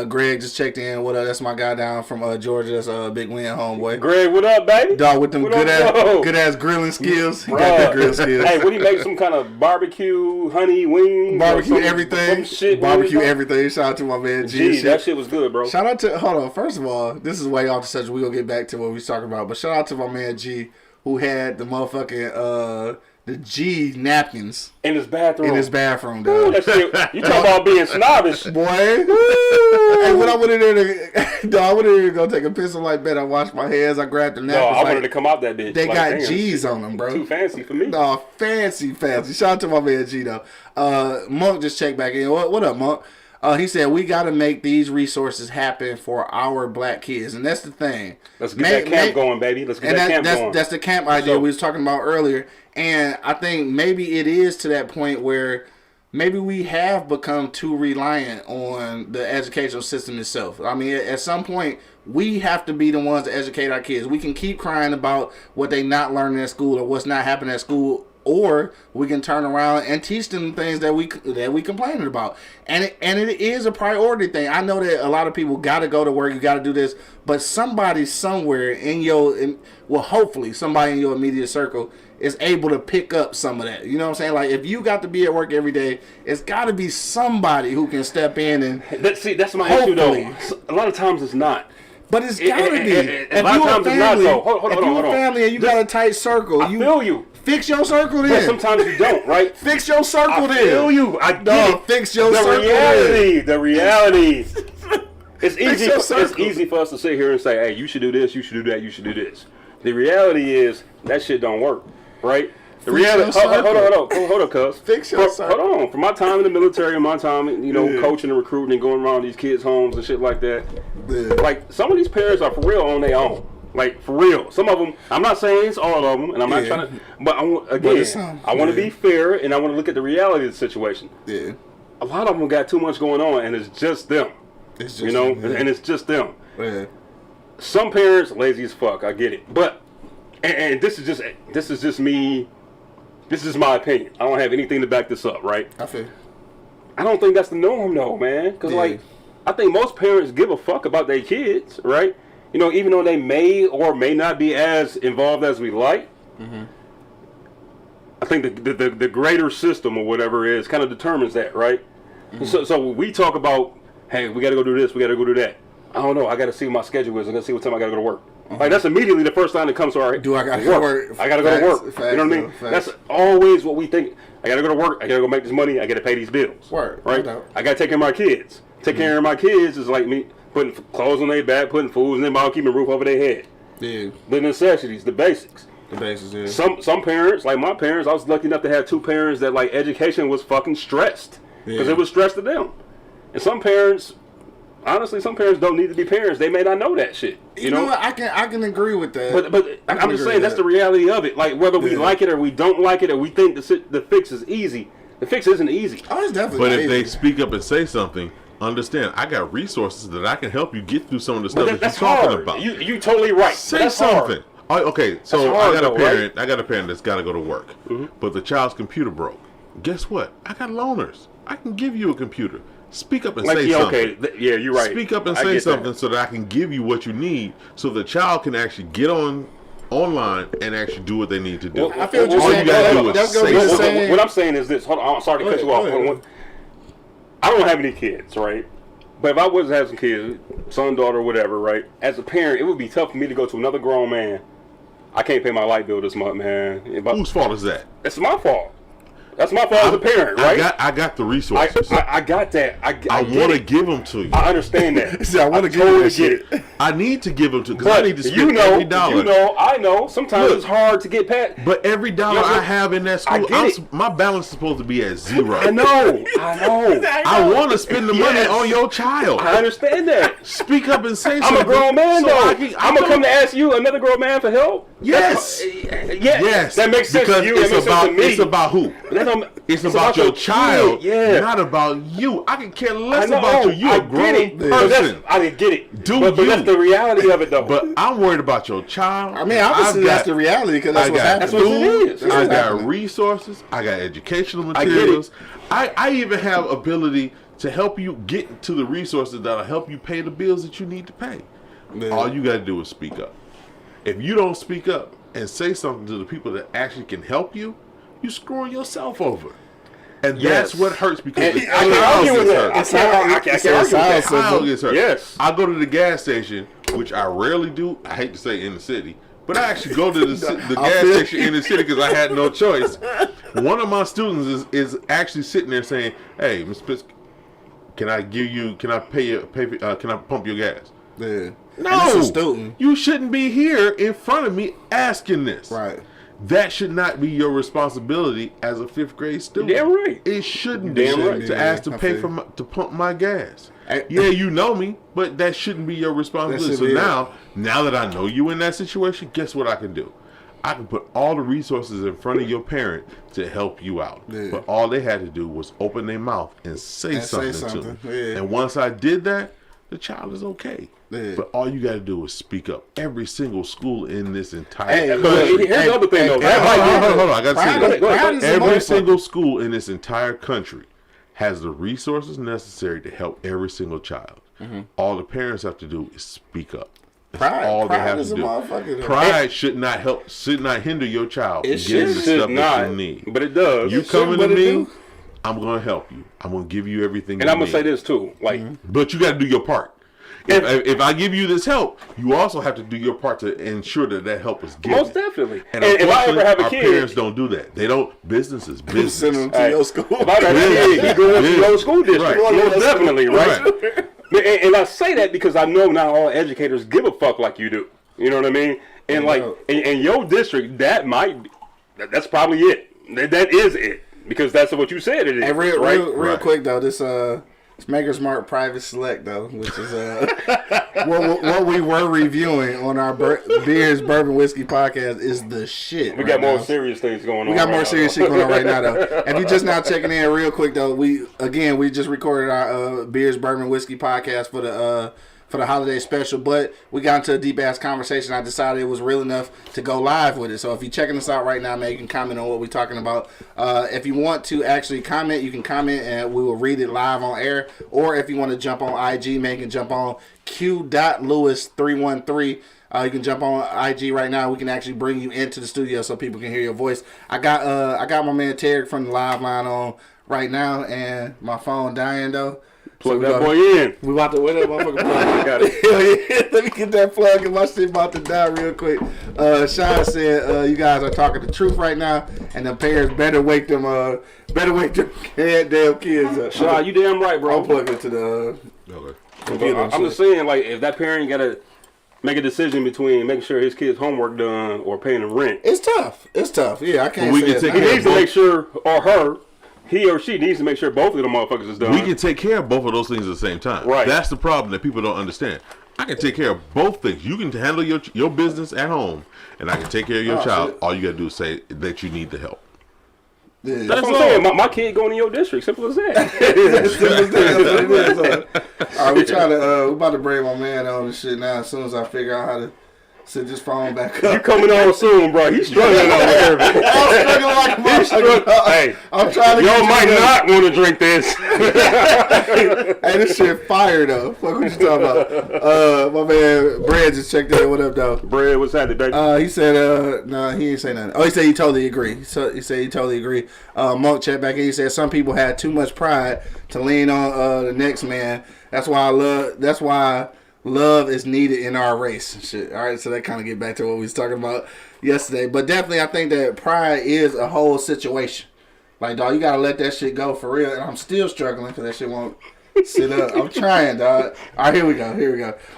Greg just checked in. What up? That's my guy down from Georgia. That's a big win, homeboy. Greg, what up, baby? Dog with them good ass grilling skills. He got the grill skills. Hey, what do you make? Some kind of barbecue honey wings? Barbecue everything. Some shit. Barbecue everything. Shout out to my man G. That shit was good, bro. Shout out to hold on. First of all, this is way off the subject. We gonna get back to what we was talking about. But shout out to my man G, who had the motherfucking the G napkins in his bathroom. Dog. Ooh, that shit, you talking about being snobbish, boy? Hey, when I went in there to go take a piss, I'm like, bet I washed my hands. I grabbed the napkins. I wanted to come out that bitch. They got G's on them, bro. Too fancy for me. No, fancy. Shout out to my man G though. Monk just checked back in. What up, Monk? He said, we got to make these resources happen for our black kids. And that's the thing. Let's get that camp going, baby. Let's get that camp going. That's the camp idea we was talking about earlier. And I think maybe it is to that point where maybe we have become too reliant on the educational system itself. I mean, at some point, we have to be the ones to educate our kids. We can keep crying about what they not learning at school or what's not happening at school, or we can turn around and teach them things that we complaining about. And it is a priority thing. I know that a lot of people got to go to work, you got to do this, but somebody somewhere hopefully somebody in your immediate circle is able to pick up some of that. You know what I'm saying? Like, if you got to be at work every day, it's got to be somebody who can step in and that's my issue though. A lot of times it's not. But it's gotta be. If you're a family and you got a tight circle, I feel you. Fix your circle then. But sometimes you don't, right? Fix your circle then. I feel you. I get it. Fix your circle then. The reality. It's easy for us to sit here and say, hey, you should do this, you should do that, you should do this. The reality is that shit don't work, right? The reality. Hold on, cuz. Fix your circle. Hold on. From my time in the military and my time, coaching and recruiting and going around these kids' homes and shit like that. Yeah. Like some of these parents are for real on their own. Like for real. Some of them. I'm not saying it's all of them, and I'm not trying to. But I want to be fair, and I want to look at the reality of the situation. Yeah. A lot of them got too much going on, and it's just them. It's just and it's just them. Yeah. Some parents lazy as fuck. I get it, but and this is just me. This is my opinion. I don't have anything to back this up, right? I feel. I don't think that's the norm, though, man. Because I think most parents give a fuck about their kids, right? Even though they may or may not be as involved as we like. Mm-hmm. I think the greater system or whatever is kind of determines that, right? Mm-hmm. So we talk about, hey, we got to go do this, we got to go do that. I don't know. I got to see what my schedule is. I got to see what time I got to go to work. Mm-hmm. Like that's immediately the first thing that comes to our. Do I got to go to work? I got to go to work. You know what I mean? That's always what we think. I got to go to work. I got to go make this money. I got to pay these bills. Word. Right. I got to take care of my kids. Take care of my kids is like me putting clothes on their back, putting food in their mouth, keeping a roof over their head. Yeah. The necessities, the basics. The basics. Yeah. Some parents, like my parents, I was lucky enough to have two parents that like education was fucking stressed because it was stressed to them, and some parents. Honestly, some parents don't need to be parents. They may not know that shit. You know what? I can agree with that. But I'm just saying that's the reality of it. Like whether we like it or we don't like it or we think the fix is easy, the fix isn't easy. Oh, it's definitely. But if they speak up and say something, understand I got resources that I can help you get through some of the stuff that you're talking about. You totally right. Say something. Okay, so I got a parent. Right? I got a parent that's got to go to work, but the child's computer broke. Guess what? I got loaners. I can give you a computer. Speak up and say something. Okay, yeah, you're right. Speak up and say something so that I can give you what you need, so the child can actually get online and actually do what they need to do. Well, I feel all you gotta do is say. What I'm saying is this. Hold on, I'm sorry to cut you off. I don't have any kids, right? But if I was to have some kids, son, daughter, whatever, right? As a parent, it would be tough for me to go to another grown man. I can't pay my light bill this month, man. Whose fault is that? It's my fault. That's my fault as a parent, right? I got the resources. I got that. I want to give them to you. I understand that. See, I want to give them shit. I need to give them to because I need to spend every dollar. I know. Sometimes it's hard to get past. But every dollar I have in that school, my balance is supposed to be at zero. I know. I want to spend the money on your child. I understand that. Speak up and say something. I'm a grown man, though. I'm going to come to ask you, another grown man, for help? Yes. Yes. That makes sense to you. It's about who? It's about your child, not about you. I can care less about you. You're a grown person. I didn't get it. But that's the reality of it, though. But I'm worried about your child. I mean, obviously that's the reality because that's what's happening. That's what it is. I got resources. I got educational materials. I even have ability to help you get to the resources that'll help you pay the bills that you need to pay. Yeah. All you got to do is speak up. If you don't speak up and say something to the people that actually can help you, you're screwing yourself over. And that's what hurts because the child gets hurt. Yes. I go to the gas station, which I rarely do. I hate to say in the city, but I actually go to the gas station in the city because I had no choice. One of my students is actually sitting there saying, "Hey, Mr. Pitts, can I pump your gas?" Yeah. No, you shouldn't be here in front of me asking this. Right. That should not be your responsibility as a 5th grade student. Damn right. It shouldn't be to ask to pay to pump my gas. Yeah, you know me, but that shouldn't be your responsibility. So now that I know you in that situation, guess what I can do? I can put all the resources in front of your parent to help you out. Yeah. But all they had to do was open their mouth and say something to them. Yeah. And once I did that, the child is okay. Yeah. But all you got to do is speak up. Every single school in this entire country. Here's the other thing, though. Hold on. I got to say that. Every single school in this entire country has the resources necessary to help every single child. Mm-hmm. All the parents have to do is speak up. That's all they have to do. Pride should not hinder your child from getting the stuff that you need. But it does. You coming to me, I'm going to help you. I'm going to give you everything and I'm going to say this, too. But you got to do your part. If I give you this help, you also have to do your part to ensure that help is given. Most definitely. And if I ever have a kid, our parents don't do that. They don't. Business is business. Send them to your school. If I have a kid, he goes to your school district. Most definitely, right? And I say that because I know not all educators give a fuck like you do. You know what I mean? And in your district, that might that's probably it. That is it. Because that's what you said it is. Hey, real quick though, this Maker's Mark Private Select though, which is what we were reviewing on our Beers Bourbon Whiskey podcast is the shit. We got more serious things going on. We got more serious shit going on right now though. If you just now checking in real quick though, we just recorded our Beers Bourbon Whiskey podcast for the holiday special, but we got into a deep ass conversation. I decided it was real enough to go live with it. So if you're checking us out right now, man, you can comment on what we're talking about. If you want to actually comment, you can comment and we will read it live on air. Or if you want to jump on IG, man, you can jump on Q.Lewis313. You can jump on IG right now. We can actually bring you into the studio so people can hear your voice. I got my man Terry from the live line on right now, and my phone dying though. Plug that boy in. We about to win that motherfucker plug. Got it. Let me get that plug and my shit about to die real quick. Sean said you guys are talking the truth right now, and the parents better wake them damn kids up. Sean, you damn right, bro. I'm plugging to the computer. I'm just saying, like, if that parent gotta make a decision between making sure his kid's homework done or paying the rent, it's tough. Yeah, I can't. He needs to make sure, or her. He or she needs to make sure both of them motherfuckers is done. We can take care of both of those things at the same time. Right. That's the problem that people don't understand. I can take care of both things. You can handle your business at home, and I can take care of your child. Shit. All you got to do is say that you need the help. Yeah. That's what I'm saying. My kid going to your district. Simple as that. All right, we're about to bring my man on and shit now. As soon as I figure out how to set this phone back up. You coming on soon, bro. He's struggling over here. I'm struggling like a Hey, I'm trying to y'all might not want to drink this. Hey, this shit fire though. Fuck what you talking about. My man Brad just checked in. What up, though? Brad, what's happening, baby? He said, no, he didn't say nothing. Oh, he said he totally agree. So he said he totally agree. Monk checked back in. He said some people had too much pride to lean on the next man. That's why love is needed in our race. Shit. All right, so that kind of get back to what we was talking about yesterday. But definitely, I think that pride is a whole situation. Like, dog, you got to let that shit go for real. And I'm still struggling because that shit won't sit up. I'm trying, dog. All right, here we go.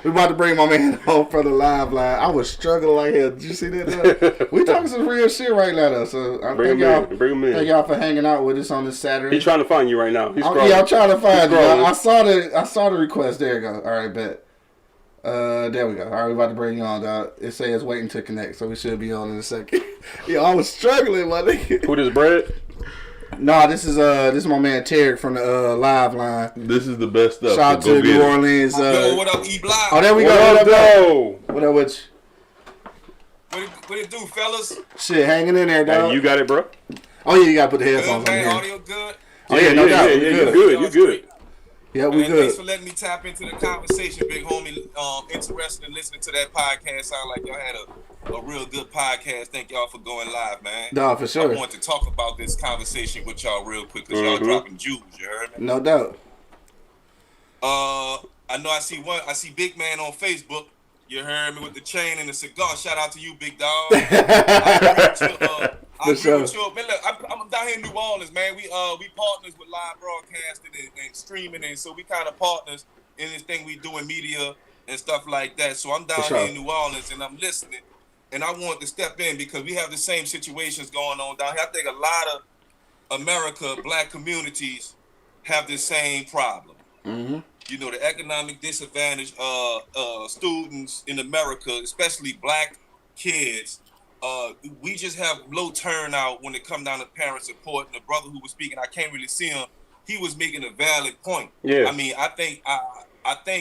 We about to bring my man home for the live line. I was struggling like hell. Did you see that, dog? We talking some real shit right now, though. So I thank y'all for hanging out with us on this Saturday. He's trying to find you right now. I'm trying to find you. I saw the request. There you go. All right, bet. There we go. All right, we about to bring you on, dog. It says waiting to connect, so we should be on in a second. Yo, I was struggling, my nigga. Who this, Brad? No, this is my man Terry from the live line. This is the best stuff. Shout out to New Orleans. Yo, what up, E-Block? Oh, there we go. What up with you? What it do, fellas? Shit, hanging in there, dog. Hey, you got it, bro. Oh yeah, you gotta put the headphones good, man. on. Audio good. Oh yeah, no doubt. You good. Yeah, we man, good. Thanks for letting me tap into the conversation, big homie. Interested in listening to that podcast. Sound like y'all had a real good podcast. Thank y'all for going live, man. No, for sure. I want to talk about this conversation with y'all real quick because y'all dropping jewels. You heard me? No doubt. I know I see Big Man on Facebook. You heard me with the chain and the cigar. Shout out to you, big dog. I agree with you. Man, look, I'm down here in New Orleans, man. We partners with live broadcasting and streaming, and so we kind of partners in this thing we do in media and stuff like that. So I'm down here in New Orleans and I'm listening, and I want to step in because we have the same situations going on down here. I think a lot of America, black communities have the same problem. Mm-hmm. You know, the economic disadvantage students in America, especially black kids, we just have low turnout when it comes down to parent support. And the brother who was speaking, I can't really see him. He was making a valid point. Yeah. I mean, I think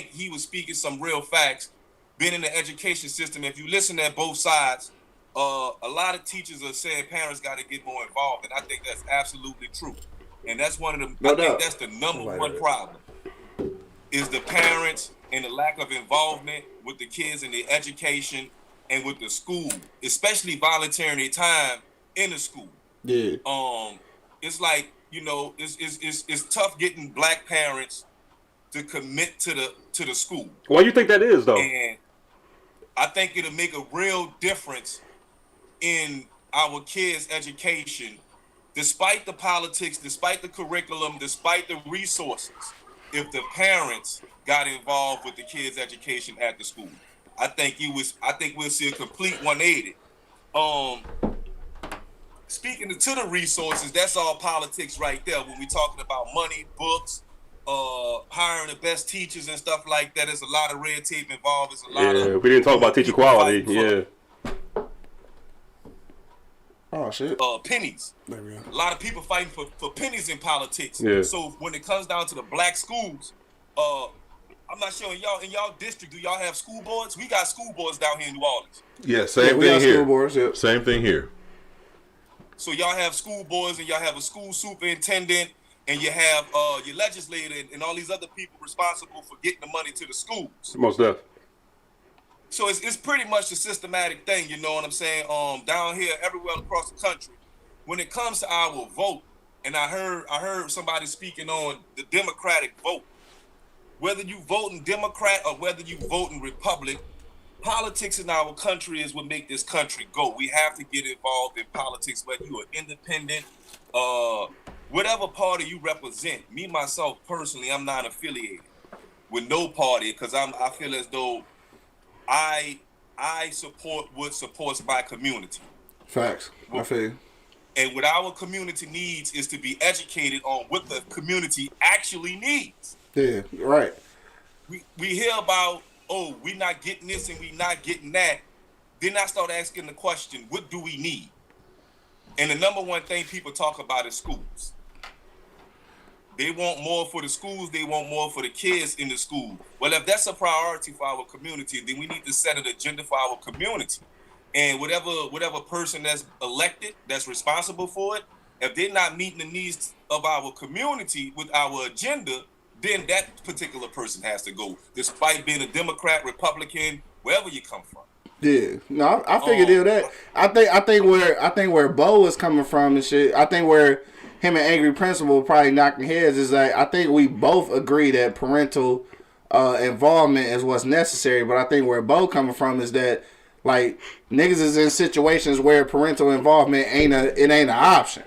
he was speaking some real facts. Being in the education system, if you listen at both sides, a lot of teachers are saying parents got to get more involved, and I think that's absolutely true. And that's one of the. I think that's the number one problem. Is the parents and the lack of involvement with the kids in the education and with the school, especially volunteering their time in the school. Yeah. It's like, you know, it's tough getting black parents to commit to the school. Why you think that is, though? And I think it'll make a real difference in our kids' education, despite the politics, despite the curriculum, despite the resources. If the parents got involved with the kids' education at the school, I think we'll see a complete 180. speaking to the resources, that's all politics right there. When we talking about money, books, hiring the best teachers and stuff like that, there's a lot of red tape involved. There's a lot of we didn't talk about teacher quality. Yeah. Oh shit. Pennies. There we go. A lot of people fighting for pennies in politics. Yeah. So when it comes down to the black schools, I'm not sure in y'all district, do y'all have school boards? We got school boards down here in New Orleans. Yeah, same thing here. School boards, yep. Same thing here. So y'all have school boards and y'all have a school superintendent and you have your legislator and all these other people responsible for getting the money to the schools. Most definitely. So it's pretty much a systematic thing, you know what I'm saying? Down here, everywhere across the country, when it comes to our vote, and I heard somebody speaking on the Democratic vote. Whether you vote in Democrat or whether you vote in Republic, politics in our country is what make this country go. We have to get involved in politics, whether you are independent, whatever party you represent. Me, myself, personally, I'm not affiliated with no party because I feel as though I support what supports my community. Facts. I feel you. And what our community needs is to be educated on what the community actually needs. Yeah, right. We hear about, we not getting this and we not getting that. Then I start asking the question, what do we need? And the number one thing people talk about is schools. They want more for the schools. They want more for the kids in the school. Well, if that's a priority for our community, then we need to set an agenda for our community. And whatever person that's elected, that's responsible for it, if they're not meeting the needs of our community with our agenda, then that particular person has to go, despite being a Democrat, Republican, wherever you come from. Yeah, no, I figured that. I think where Bo is coming from and shit. I think where him and Angry Principal probably knocking heads is like I think we both agree that parental involvement is what's necessary. But I think where Bo coming from is that like niggas is in situations where parental involvement ain't an option.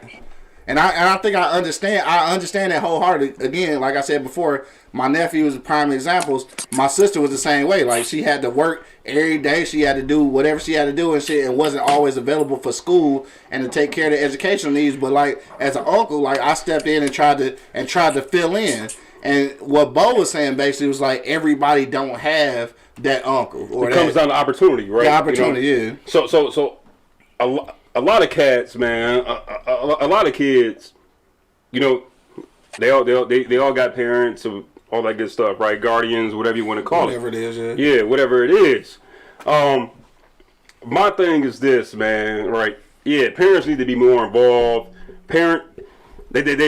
And I think I understand that wholeheartedly. Again, like I said before, my nephew was a prime example. My sister was the same way. Like she had to work every day. She had to do whatever she had to do and shit, and wasn't always available for school and to take care of the educational needs. But like as an uncle, like I stepped in and tried to fill in. And what Bo was saying basically was like everybody don't have that uncle. Or it comes down to opportunity, right? The opportunity, yeah. So a lot of cats, man, a lot of kids, you know, they all got parents and all that good stuff, right? Guardians, whatever you want to call whatever it. Whatever it is, yeah. Yeah, whatever it is. My thing is this, man, right? Yeah, parents need to be more involved. They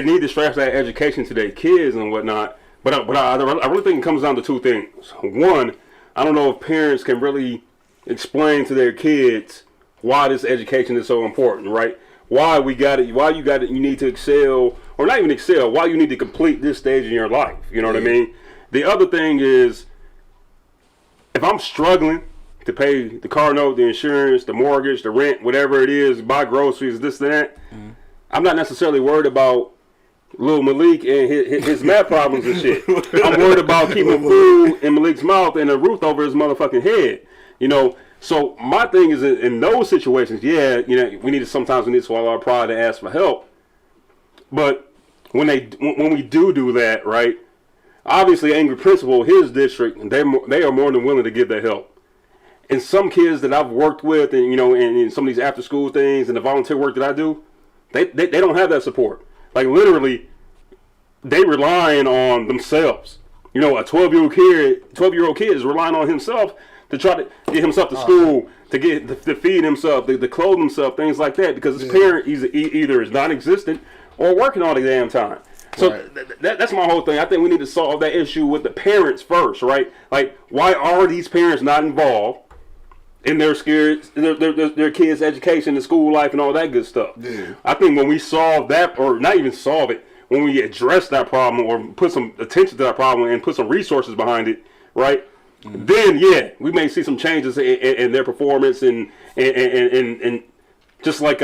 need to stress that education to their kids and whatnot. But I really think it comes down to two things. One, I don't know if parents can really explain to their kids why this education is so important, right? Why you need to excel, or not even excel, why you need to complete this stage in your life. You know what I mean? The other thing is, if I'm struggling to pay the car note, the insurance, the mortgage, the rent, whatever it is, buy groceries, this and that, I'm not necessarily worried about Lil Malik and his math problems and shit. I'm worried about keeping food in Malik's mouth and a roof over his motherfucking head. You know, so my thing is in those situations, yeah, you know, we need to swallow our pride and ask for help. But when we do that, right? Obviously, Angry Principal, his district, they are more than willing to give their help. And some kids that I've worked with, and you know, in some of these after school things and the volunteer work that I do, they don't have that support. Like literally, they relying on themselves. You know, a 12-year-old kid is relying on himself to try to get himself to school, to feed himself, to clothe himself, things like that, because his parent either is non-existent or working all the damn time. So that's my whole thing. I think we need to solve that issue with the parents first, right? Like, why are these parents not involved in their kids' education, and school life, and all that good stuff? Yeah. I think when we solve that, or not even solve it, when we address that problem or put some attention to that problem and put some resources behind it, right? Then we may see some changes in their performance and just like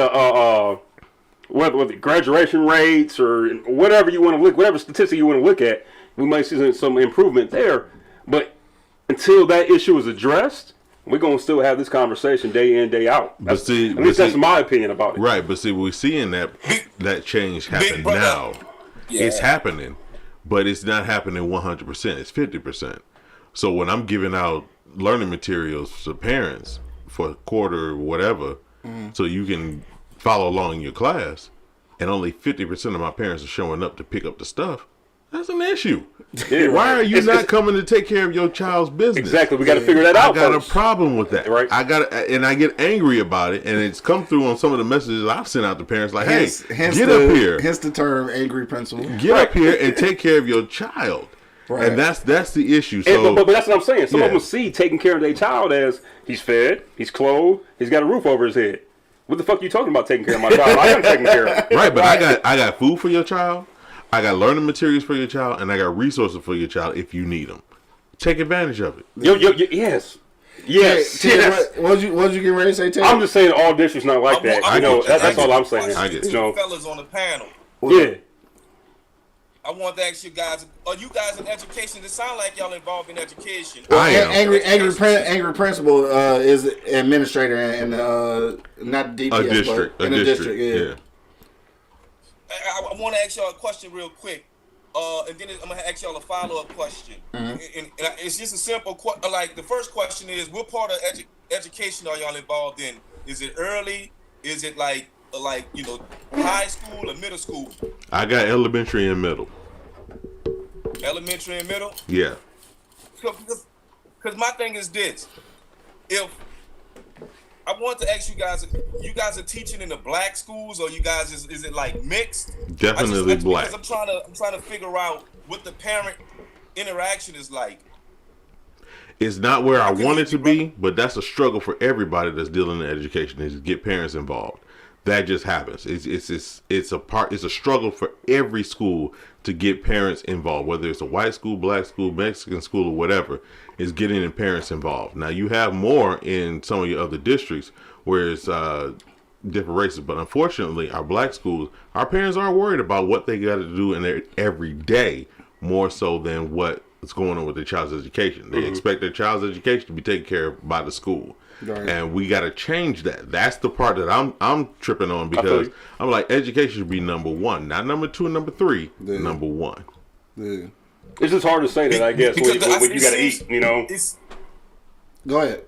whether graduation rates or whatever you want to look, whatever statistic you want to look at, we might see some improvement there. But until that issue is addressed, we're going to still have this conversation day in, day out. At least that's my opinion about it. Right, but see, we're seeing that change happen now. Yeah. It's happening, but it's not happening 100%. It's 50%. So when I'm giving out learning materials to parents for a quarter or whatever, so you can follow along in your class, and only 50% of my parents are showing up to pick up the stuff, that's an issue. Yeah, why are you not coming to take care of your child's business? Exactly. We got to figure that out. I got a problem with that. Right. I get angry about it, and it's come through on some of the messages I've sent out to parents. Like, hey, get up here. Hence the term angry principal. Get up here and take care of your child. Right. And that's the issue. So, but that's what I'm saying. Some of them see taking care of their child as he's fed, he's clothed, he's got a roof over his head. What the fuck are you talking about taking care of my child? I am taking care of him. Right, but I got food for your child. I got learning materials for your child, and I got resources for your child if you need them. Take advantage of it. Yes. What did you get ready to say, Ted? I'm just saying all districts not like that. I know. That's all I'm saying. I get two fellas on the panel. Yeah. I want to ask you guys: are you guys in education? It sound like y'all involved in education. I am. Angry principal is administrator and not DPS, a district. In a district. Yeah. I want to ask y'all a question real quick, and then I'm gonna ask y'all a follow-up question. And it's just a simple question. Like the first question is, what part of education are y'all involved in? Is it early? Is it like high school or middle school? I got elementary and middle. Elementary and middle? Yeah. Because my thing is this: if I want to ask you guys are teaching in the black schools, or you guys is it like mixed? Definitely black. Because I'm trying to figure out what the parent interaction is like. It's not where I want it to be, but that's a struggle for everybody that's dealing in education, is to get parents involved. That just happens. It's a struggle for every school to get parents involved, whether it's a white school, black school, Mexican school, or whatever, is getting the parents involved. Now you have more in some of your other districts where it's different races, but unfortunately our black schools, our parents aren't worried about what they got to do in their every day more so than what's going on with their child's education. They expect their child's education to be taken care of by the school. Right. And we got to change that. That's the part that I'm tripping on, because I'm like, education should be number one, not number two and number three, number one. Yeah. It's just hard to say that, I guess, when you got to eat, you know. Go ahead.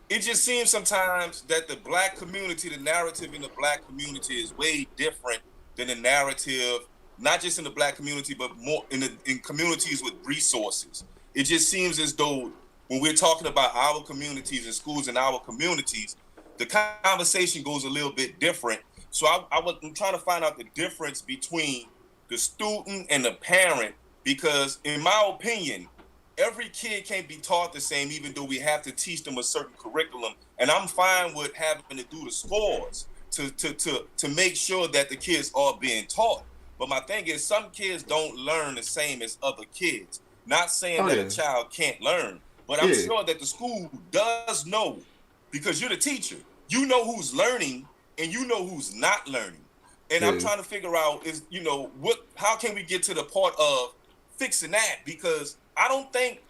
It just seems sometimes that the black community, the narrative in the black community is way different than the narrative, not just in the black community, but more in communities with resources. It just seems as though when we're talking about our communities and schools in our communities, the conversation goes a little bit different. So I'm trying to find out the difference between the student and the parent, because in my opinion, every kid can't be taught the same, even though we have to teach them a certain curriculum. And I'm fine with having to do the scores to make sure that the kids are being taught. But my thing is, some kids don't learn the same as other kids. Not saying that a child can't learn, but I'm sure that the school does know, because you're the teacher. You know who's learning and you know who's not learning. And I'm trying to figure out how can we get to the part of fixing that? Because I don't think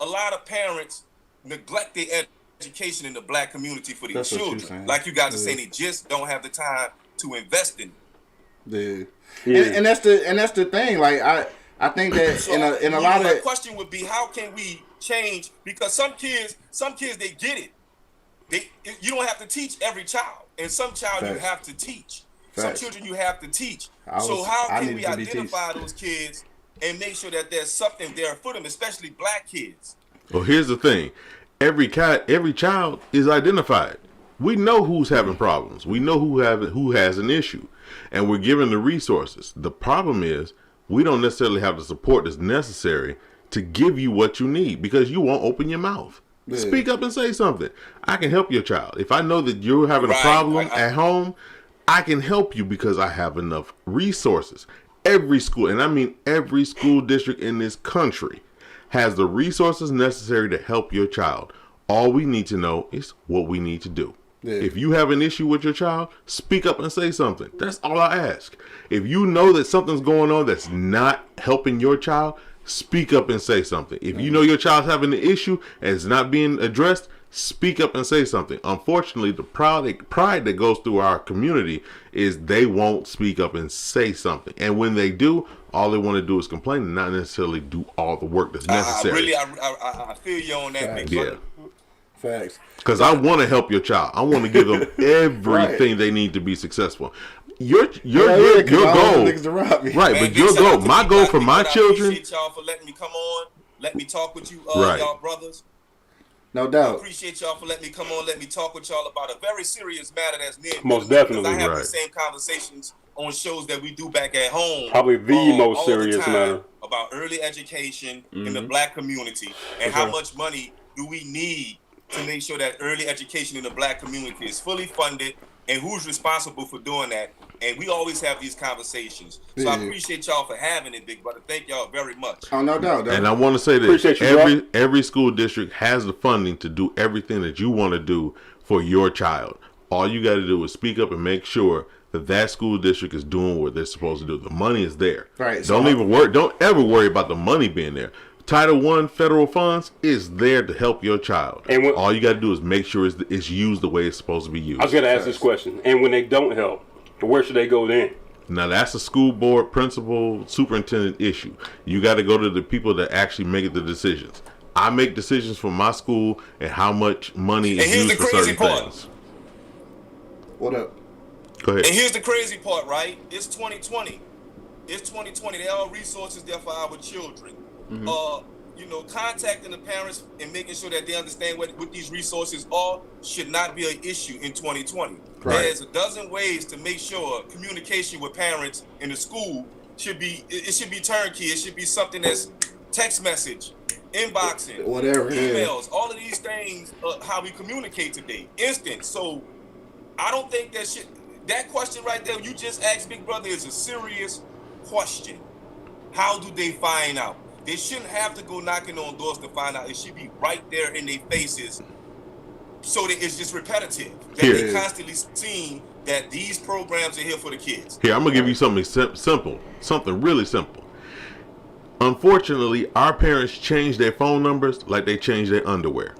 a lot of parents neglect their education in the black community for their children. Like you guys are saying, they just don't have the time to invest in it. And that's the thing. Like I think that in a lot of, my question would be, how can we change? Because some kids they get it. You don't have to teach every child, and some child you have to teach. Some children you have to teach. So how can we identify those kids and make sure that there's something there for them, especially black kids? Well, here's the thing: every child is identified. We know who's having problems. We know who has an issue, and we're given the resources. The problem is we don't necessarily have the support that's necessary to give you what you need, because you won't open your mouth. Yeah. Speak up and say something. I can help your child. If I know that you're having a problem at home, I can help you because I have enough resources. Every school, and I mean every school district in this country, has the resources necessary to help your child. All we need to know is what we need to do. Yeah. If you have an issue with your child, speak up and say something. That's all I ask. If you know that something's going on that's not helping your child, speak up and say something. If you know your child's having an issue and it's not being addressed, Speak up and say something. Unfortunately, the pride that goes through our community is they won't speak up and say something. And when they do, all they want to do is complain and not necessarily do all the work that's necessary. I feel you on that, big brother. Facts. Because I want to help your child. I want to give them everything they need to be successful. Your goal, right? Man, but your goal, my goal for my children. I appreciate y'all for letting me come on, let me talk with you, y'all brothers. No doubt. I appreciate y'all for letting me come on, let me talk with y'all about a very serious matter that's near. Most definitely, I have the same conversations on shows that we do back at home. Probably the most serious matter about early education in the black community and how much money do we need to make sure that early education in the black community is fully funded and who's responsible for doing that. And we always have these conversations. So I appreciate y'all for having it, big brother. Thank y'all very much. Oh, no doubt. And I want to say that every school district has the funding to do everything that you want to do for your child. All you got to do is speak up and make sure that school district is doing what they're supposed to do. The money is there. Right. Don't ever worry about the money being there. Title I federal funds is there to help your child. And all you got to do is make sure it's used the way it's supposed to be used. I was going to ask this question. And when they don't help, where should they go then? Now, that's a school board, principal, superintendent issue. You got to go to the people that actually make the decisions. I make decisions for my school and how much money is used for certain things. What up? Go ahead. And here's the crazy part, right? It's 2020. It's 2020. There are resources there for our children. Contacting the parents and making sure that they understand what these resources are should not be an issue in 2020. Right. There's a dozen ways to make sure communication with parents in the school should be turnkey. It should be something that's text message, inboxing, whatever, emails, all of these things, how we communicate today, instant. So I don't think that question right there you just asked, big brother, is a serious question. How do they find out? They shouldn't have to go knocking on doors to find out. It should be right there in their faces so that it's just repetitive. That they constantly seeing that these programs are here for the kids. Here, I'm going to give you something simple, something really simple. Unfortunately, our parents change their phone numbers like they change their underwear.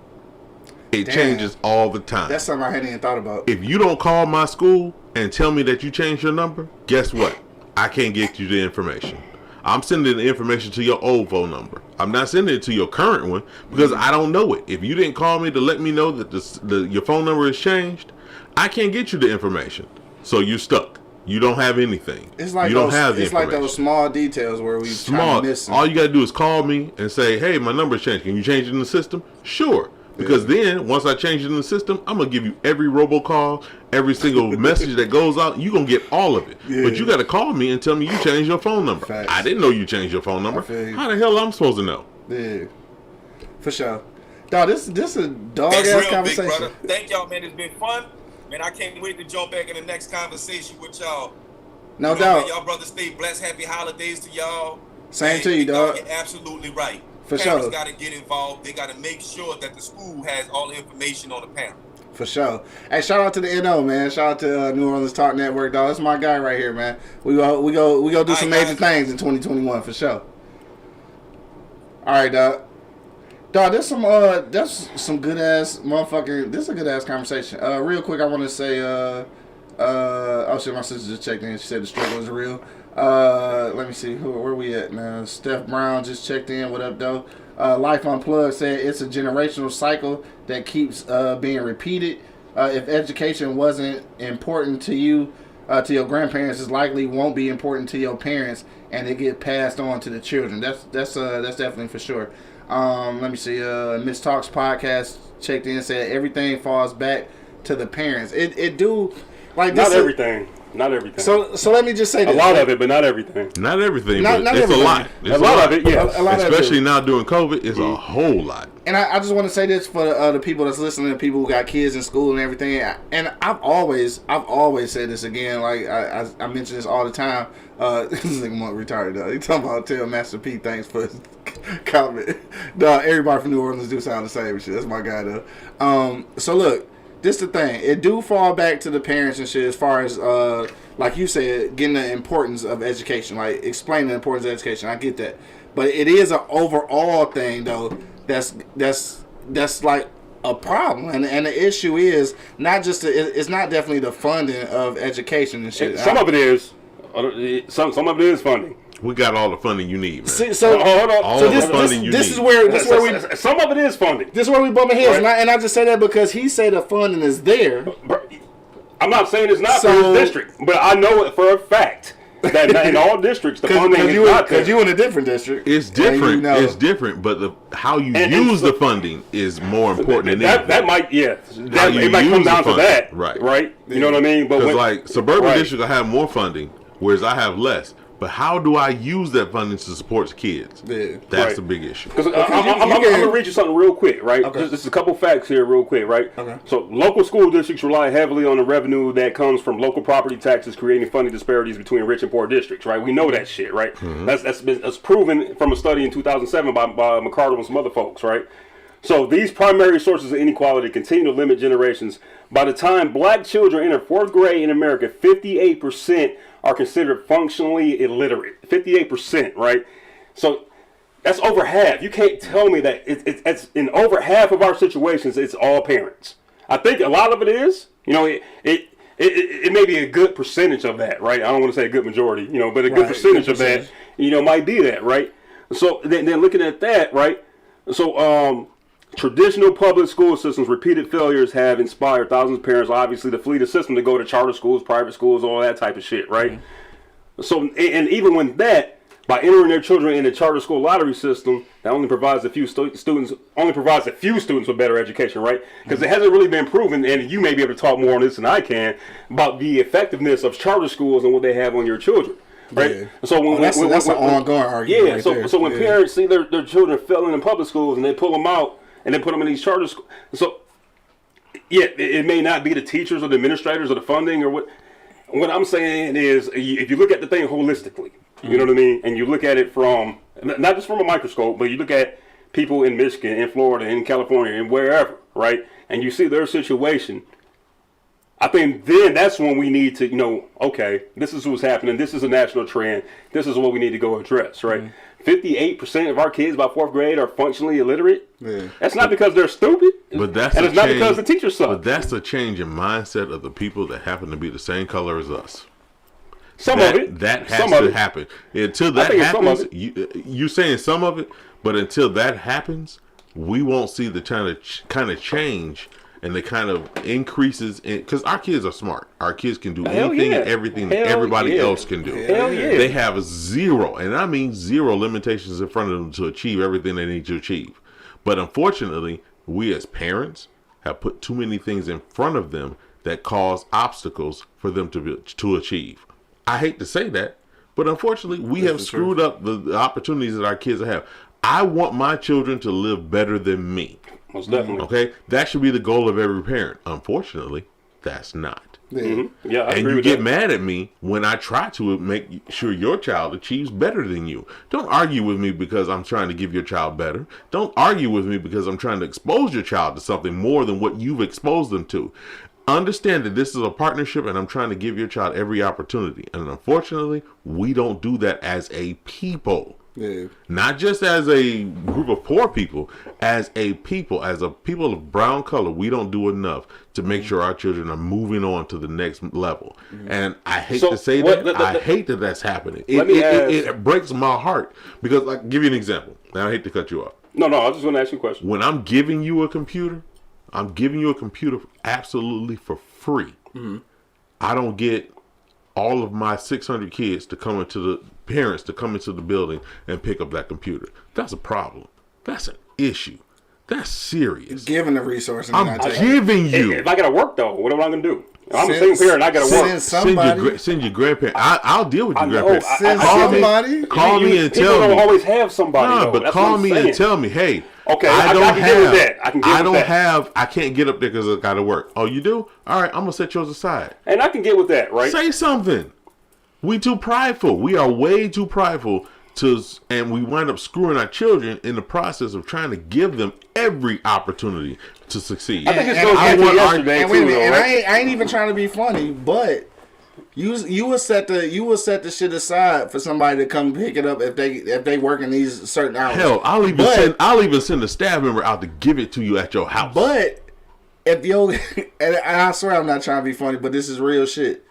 It changes all the time. That's something I hadn't even thought about. If you don't call my school and tell me that you changed your number, guess what? I can't get you the information. I'm sending the information to your old phone number. I'm not sending it to your current one because I don't know it. If you didn't call me to let me know that your phone number has changed, I can't get you the information. So you're stuck. You don't have anything. It's like you don't have the information. It's like those small details where we kind of miss them. All you got to do is call me and say, hey, my number's changed. Can you change it in the system? Sure. Because then, once I change it in the system, I'm going to give you every robocall, every single message that goes out. You're going to get all of it. Yeah. But you got to call me and tell me you changed your phone number. Facts. I didn't know you changed your phone number. How the hell am I supposed to know? Yeah. For sure. Dog, this is a dog-ass conversation. Big brother. Thank y'all, man. It's been fun. Man, I can't wait to jump back in the next conversation with y'all. No doubt. Man, y'all brothers stay blessed. Happy holidays to y'all. Same to you, dog. You're absolutely right. For Parents sure. got to get involved. They got to make sure that the school has all the information on the parent. For sure. Hey, shout out to the NO, man. Shout out to New Orleans Talk Network, dog. That's my guy right here, man. We go do some major things in 2021 for sure. All right, dog. Dog, that's some good ass motherfucking. This is a good ass conversation. Real quick, I want to say, oh shit, my sister just checked in. She said the struggle is real. Let me see where we at now. Steph Brown just checked in. What up, though? Life Unplugged said it's a generational cycle that keeps being repeated. If education wasn't important to you, to your grandparents, it likely won't be important to your parents, and it get passed on to the children. That's definitely for sure. Let me see. Miss Talks podcast checked in and said everything falls back to the parents. It do like this. Not everything. So let me just say this. A lot of it, but not everything. Not everything, not but it's everything. a lot. It's a lot of it, yes. A lot especially of it. now during COVID, it's a whole lot. And I just want to say this for the people that's listening, the people who got kids in school and everything. And I've always said this again. Like I mention this all the time. This nigga more retarded though. He talking about tell Master P thanks for his comment. Dog, everybody from New Orleans do sound the same and shit. That's my guy though. So look, this the thing. It do fall back to the parents and shit as far as like you said, getting the importance of education, like explaining the importance of education. I get that, but it is an overall thing though. That's like a problem, and the issue is not just it's not definitely the funding of education and shit. Some of it is. Some of it is funding. We got all the funding you need, man. See, so hold on. All the funding you need. This is where we. Some of it is funding. This is where we bump heads, right? and I just say that because he said the funding is there. I'm not saying it's not for his district, but I know it for a fact that in all districts the funding is not there. Because you in a different district. It's different. It's different, but how you use the funding is more important than anything. That might, it might come down to that, right? You know what I mean? But like suburban districts will have more funding, whereas I have less. But how do I use that funding to support the kids? Yeah. That's the big issue. Because I'm going to read you something real quick, right? Okay. Just a couple facts here real quick, right? Okay. So local school districts rely heavily on the revenue that comes from local property taxes, creating funding disparities between rich and poor districts, right? We know that shit, right? Mm-hmm. That's proven from a study in 2007 by McCardle and some other folks, right? So these primary sources of inequality continue to limit generations. By the time black children enter 4th grade in America, 58% are considered functionally illiterate. 58%, right? So that's over half. You can't tell me that it's in over half of our situations, it's all parents. I think a lot of it is, it may be a good percentage of that, right? I don't want to say a good majority, but a good percentage of that, might be that, right? So then looking at that, right? So traditional public school systems' repeated failures have inspired thousands of parents, obviously, to flee the system to go to charter schools, private schools, all that type of shit, right? Mm-hmm. So, and even when that, by entering their children in the charter school lottery system, that only provides a few students with better education, right? Because it hasn't really been proven, and you may be able to talk more on this than I can, about the effectiveness of charter schools and what they have on your children. Right, yeah. So that's an ongoing argument. Yeah, so when parents see their children failing in public schools and they pull them out and then put them in these charter schools. So, it may not be the teachers or the administrators or the funding or what. What I'm saying is, if you look at the thing holistically, you know what I mean, and you look at it from not just from a microscope, but you look at people in Michigan, in Florida, in California, and wherever, right, and you see their situation. I think then that's when we need to, okay, this is what's happening. This is a national trend. This is what we need to go address, right? Mm-hmm. 58% of our kids by 4th grade are functionally illiterate. Yeah. That's not because they're stupid. But it's not because the teachers suck. But that's a change in mindset of the people that happen to be the same color as us. Of it. That has to happen. Until that happens, you're saying some of it, but until that happens, we won't see the kind of change and the kind of increases in, because our kids are smart. Our kids can do anything and everything that everybody else can do. Hell yeah. They have zero, and I mean zero limitations in front of them to achieve everything they need to achieve. But unfortunately, we as parents have put too many things in front of them that cause obstacles for them to achieve. I hate to say that, but unfortunately, we have screwed up the opportunities that our kids have. I want my children to live better than me. Most definitely. Okay? That should be the goal of every parent. Unfortunately, that's not. Yeah. Mm-hmm. Yeah, I agree and you with get that. Mad at me when I try to make sure your child achieves better than you. Don't argue with me because I'm trying to give your child better. Don't argue with me because I'm trying to expose your child to something more than what you've exposed them to. Understand that this is a partnership and I'm trying to give your child every opportunity. And unfortunately, we don't do that as a people. Yeah. Not just as a group of poor people, as a people of brown color, we don't do enough to make sure our children are moving on to the next level. Mm-hmm. And I hate to say that. I hate that that's happening. It breaks my heart because, like, give you an example. Now, I hate to cut you off. No, I was just going to ask you a question. When I'm giving you a computer, I'm giving you a computer absolutely for free. Mm-hmm. I don't get all of my 600 kids to come into the parents to come into the building and pick up that computer. That's a problem. That's an issue. That's serious. Giving the resource. I'm giving you. If I got to work though, what am I going to do? I'm a single parent. I got to work. Send your grandparent. I'll deal with your grandparents. Call me and tell me. People don't always have somebody. No, but call me and tell me, hey. Okay, I can get with that. I can't get up there because I got to work. Oh, you do? All right, I'm going to set yours aside. And I can get with that, right? Say something. We too prideful. We are way too prideful and we wind up screwing our children in the process of trying to give them every opportunity to succeed. I think it's yesterday too, I ain't even trying to be funny, but You will set the shit aside for somebody to come pick it up if they work in these certain hours. Hell, I'll even send a staff member out to give it to you at your house. But if and I swear I'm not trying to be funny, but this is real shit.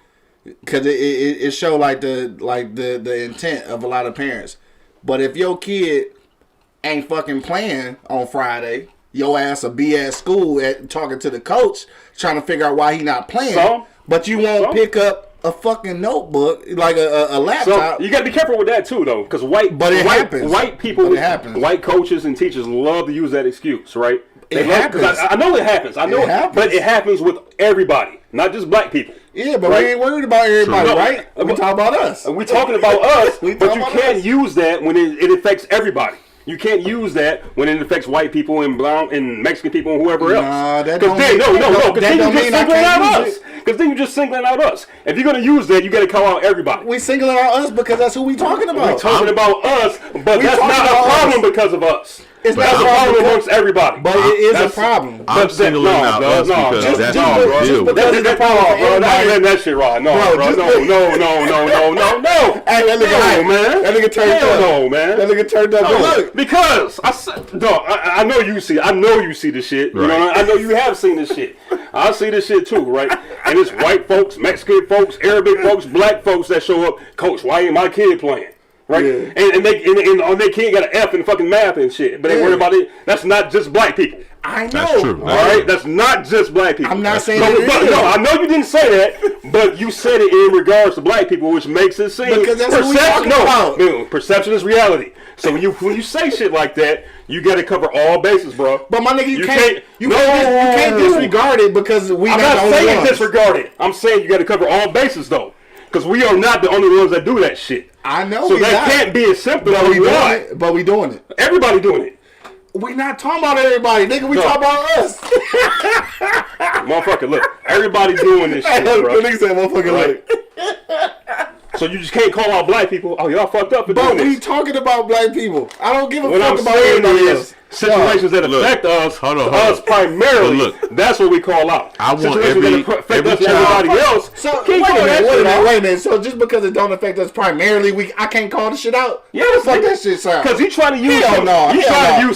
Cause it show like the intent of a lot of parents. But if your kid ain't fucking playing on Friday, your ass will be at school talking to the coach, trying to figure out why he not playing. But you won't pick up a fucking notebook, like a laptop. So you got to be careful with that too, though, because white people, white coaches and teachers love to use that excuse, right? It happens. I know it happens. I know it happens. But it happens with everybody, not just black people. Yeah, but we ain't worried about everybody, right? We talking about us. We're talking about us, but you can't use that when it affects everybody. You can't use that when it affects white people and brown and Mexican people and whoever else. Nah, that don't mean. No. Because then you just singling out us. Because then you just singling out us. If you're gonna use that, you got to call out everybody. We singling out us because that's who we talking about. We're talking about us, but that's not a problem because of us. It's not a problem amongst everybody. But it is a problem. I'm singling out us because that's our deal. That's the problem, bro. That shit right. No. Hey, that nigga, man. That nigga turned up. No, man. That nigga turned up. Look, because I know you see. I know you see this shit. You know, I know you have seen this shit. I see this shit too, right? And it's white folks, Mexican folks, Arabic folks, black folks that show up. Coach, why ain't my kid playing? Right, yeah. and their kid got an F in fucking math and shit, but they worry about it. That's not just black people. I know. That's true. All right, that's not just black people. I'm not saying no, I know you didn't say that, but you said it in regards to black people, which makes it seem because that's what we're talking about. No, perception is reality. So when you say shit like that, you got to cover all bases, bro. But my nigga, you can't disregard it because I'm not saying disregard it. I'm saying you got to cover all bases though. Because we are not the only ones that do that shit. I know. So that can't be as simple as we want. But we doing it. Everybody doing it. We not talking about everybody, nigga. We talking about us. Motherfucker, look. Everybody doing this shit, bro. The nigga said, motherfucker, look. So you just can't call out black people. Oh, y'all fucked up for doing this. But we talking about black people. I don't give a fuck about everybody else. Situations that affect us primarily. That's what we call out. I want every everybody else. So wait a minute. So just because it don't affect us primarily, I can't call the shit out. Yeah, fuck that shit sound. Because he trying to use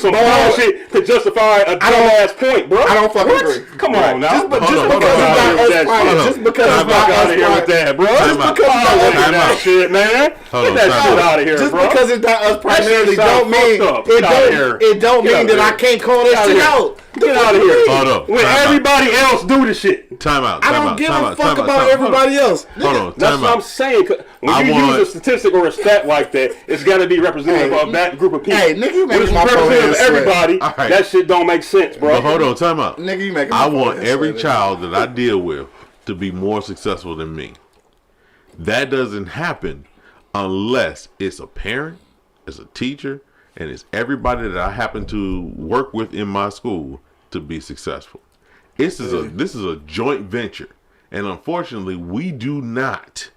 some bullshit to justify a dumbass point, bro. I don't fucking agree. Come on now. Just because it's not us, just because it's not us, with that, bro. Just because it's not that shit, man. Get that shit out of here, bro. Just because it's not us primarily don't mean it don't mean that I can't call that shit out. Get out of here. Hold up. When everybody else do the shit. Time out. I don't give a fuck about everybody else. Hold on. That's what I'm saying. When you use a statistic or a stat like that, it's got to be representative of that group of people. Hey, nigga, you making my representative of everybody. That shit don't make sense, bro. But hold on. Time out. Nigga, you making I want every child that I deal with to be more successful than me. That doesn't happen unless it's a parent, it's a teacher, and it's everybody that I happen to work with in my school to be successful. This is a joint venture, and unfortunately, we do not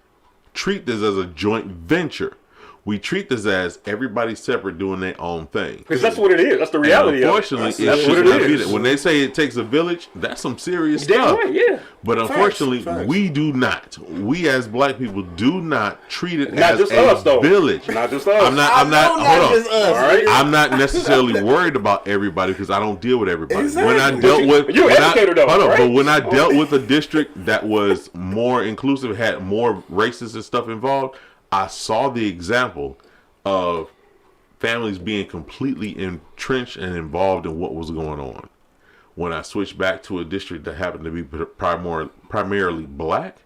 treat this as a joint venture. We treat this as everybody separate doing their own thing. Because that's what it is. That's the reality. Unfortunately, that's what it is. When they say it takes a village, that's some serious stuff. Right, yeah. But unfortunately, we do not. We as black people do not treat it not as just a us, though. village. Not just us. I'm not. Hold on. All right. I'm not necessarily worried about everybody because I don't deal with everybody. Exactly. When I dealt with, you're an educator, though. Hold on. Right? But when I dealt with a district that was more inclusive, had more races and stuff involved, I saw the example of families being completely entrenched and involved in what was going on. When I switched back to a district that happened to be primarily black,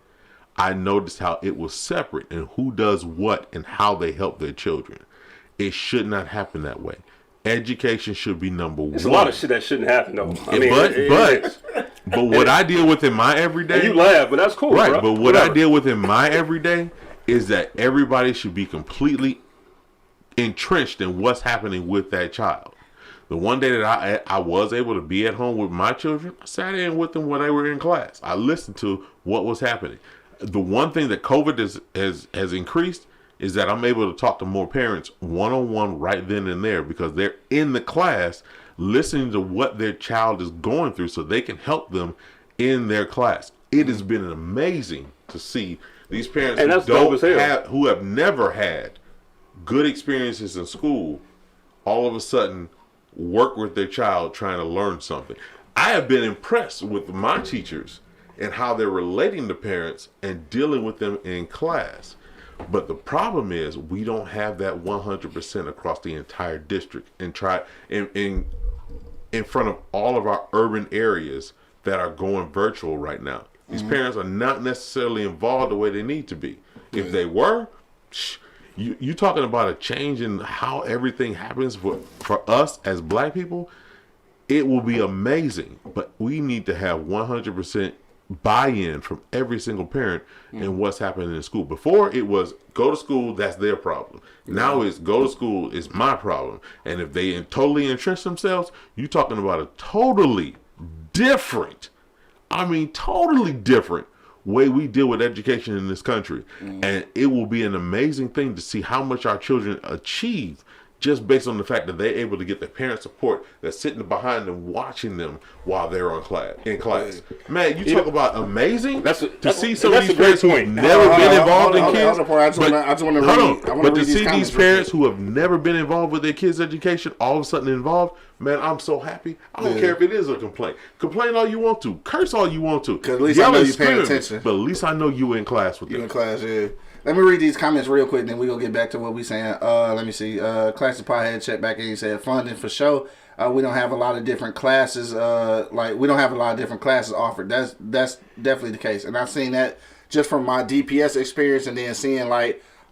I noticed how it was separate and who does what and how they help their children. It should not happen that way. Education should be number one. There's a lot of shit that shouldn't happen though. But what I deal with in my everyday, and you laugh, but that's cool, right? Bro. But what I deal with in my everyday is that everybody should be completely entrenched in what's happening with that child. The one day that I was able to be at home with my children, I sat in with them when they were in class. I listened to what was happening. The one thing that COVID has increased is that I'm able to talk to more parents one-on-one right then and there because they're in the class listening to what their child is going through so they can help them in their class. It has been amazing to see These parents who have never had good experiences in school, all of a sudden work with their child trying to learn something. I have been impressed with my teachers and how they're relating to parents and dealing with them in class. But the problem is we don't have that 100% across the entire district and try in front of all of our urban areas that are going virtual right now. These parents are not necessarily involved the way they need to be. If they were, you talking about a change in how everything happens for us as black people, it will be amazing. But we need to have 100% buy-in from every single parent in what's happening in school. Before it was go to school, that's their problem. Now it's go to school is my problem. And if they totally entrench themselves, you're talking about a totally different way we deal with education in this country. And it will be an amazing thing to see how much our children achieve just based on the fact that they're able to get the parent support that's sitting behind them, watching them while they're in class. Man, you talk about amazing to see some of these parents who have never been involved in kids. But to see these parents who have never been involved with their kids' education all of a sudden involved, man, I'm so happy. I don't care if it is a complaint. Complain all you want to. Curse all you want to. Because at least I know you're paying attention. But at least I know you in class with them. You in class, yeah. Let me read these comments real quick, and then we're going to get back to what we're saying. Let me see. Classic Pothead check back in. He said, funding for show. We don't have a lot of different classes. We don't have a lot of different classes offered. That's definitely the case. And I've seen that just from my DPS experience, and then seeing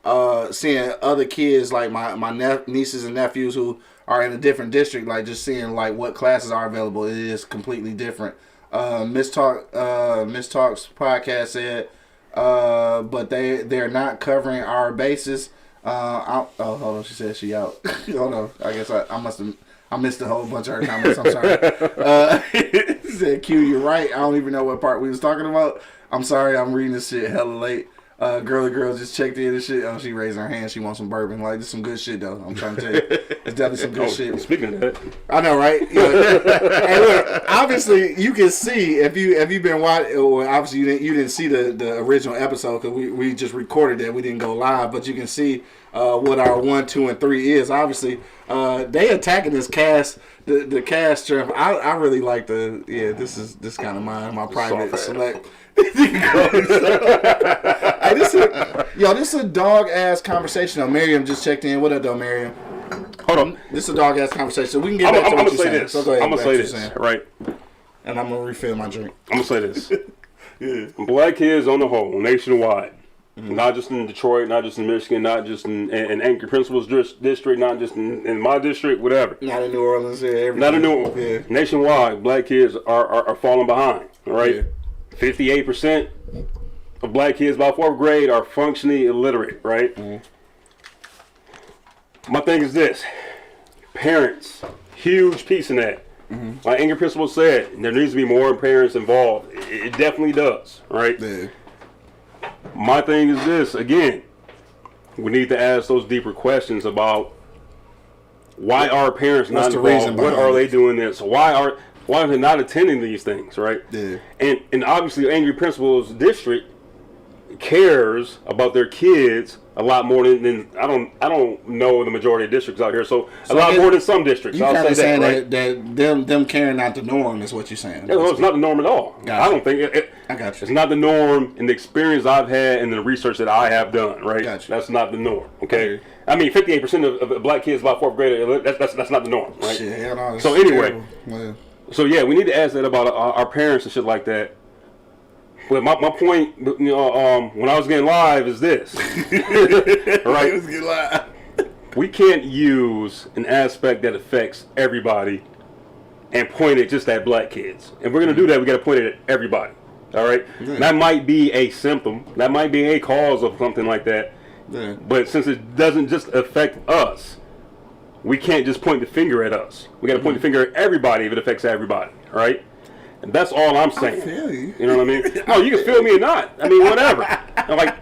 other kids, like my nieces and nephews who are in a different district, like just seeing like what classes are available. It is completely different. Miss Talks podcast said, but they're not covering our bases. Hold on, she said she out. Hold on, I guess I missed a whole bunch of her comments. I'm sorry. Said Q, you're right. I don't even know what part we was talking about. I'm sorry, I'm reading this shit hella late. Girly girl just checked in and shit. Oh, she raised her hand. She wants some bourbon. Like, this is some good shit, though. I'm trying to tell you. It's definitely some good shit. Speaking of that. I know, right? Yeah. Hey, look, obviously, you can see, if you've been watching, or obviously you didn't see the original episode because we just recorded that. We didn't go live, but you can see what our 1, 2, and 3 is. Obviously, they attacking this cast, the cast strength. I really like this is kind of my private select. Hey, this is a dog ass conversation. Though. Miriam just checked in. What up, though, Miriam? Hold on. This is a dog ass conversation. So we can get back to what you're saying. So go ahead. I'm gonna say this, right? And I'm gonna refill my drink. I'm gonna say this. Yeah. Black kids on the whole, nationwide, not just in Detroit, not just in Michigan, not just in Anchor Principal's district, not just in my district, whatever. Not in New Orleans, yeah. Not in New Orleans. Yeah. Nationwide, black kids are falling behind. Right. Yeah. 58% of black kids by 4th grade are functionally illiterate, right? My thing is this. Parents, huge piece in that. Like Anchor Principal said, there needs to be more parents involved. It definitely does, right? Yeah. My thing is this, again, we need to ask those deeper questions about why are parents not involved? What are they doing this? Why are they not attending these things, right? Yeah. And obviously, Angry Principal's district cares about their kids a lot more than I don't know the majority of districts out here. So a lot more than some districts. You kind of saying right? that them caring not the norm is what you're saying. Yeah, no, it's not the norm at all. Gotcha. I don't think I got you. It's not the norm in the experience I've had and the research that I have done. Right? Gotcha. That's not the norm. Okay. I mean, 58% of black kids by 4th grade. That's not the norm. Right? Shit, yeah, no, so anyway. So yeah, we need to ask that about our parents and shit like that. But my point, when I was getting live, is this, right? Let's get live. We can't use an aspect that affects everybody and point it just at black kids. If we're gonna do that, we gotta point it at everybody. All right, that might be a symptom, that might be a cause of something like that. Yeah. But since it doesn't just affect us, we can't just point the finger at us. We got to point the finger at everybody if it affects everybody, right? And that's all I'm saying. I feel you. You know what I mean? No, you can feel me or not. I mean, whatever. Like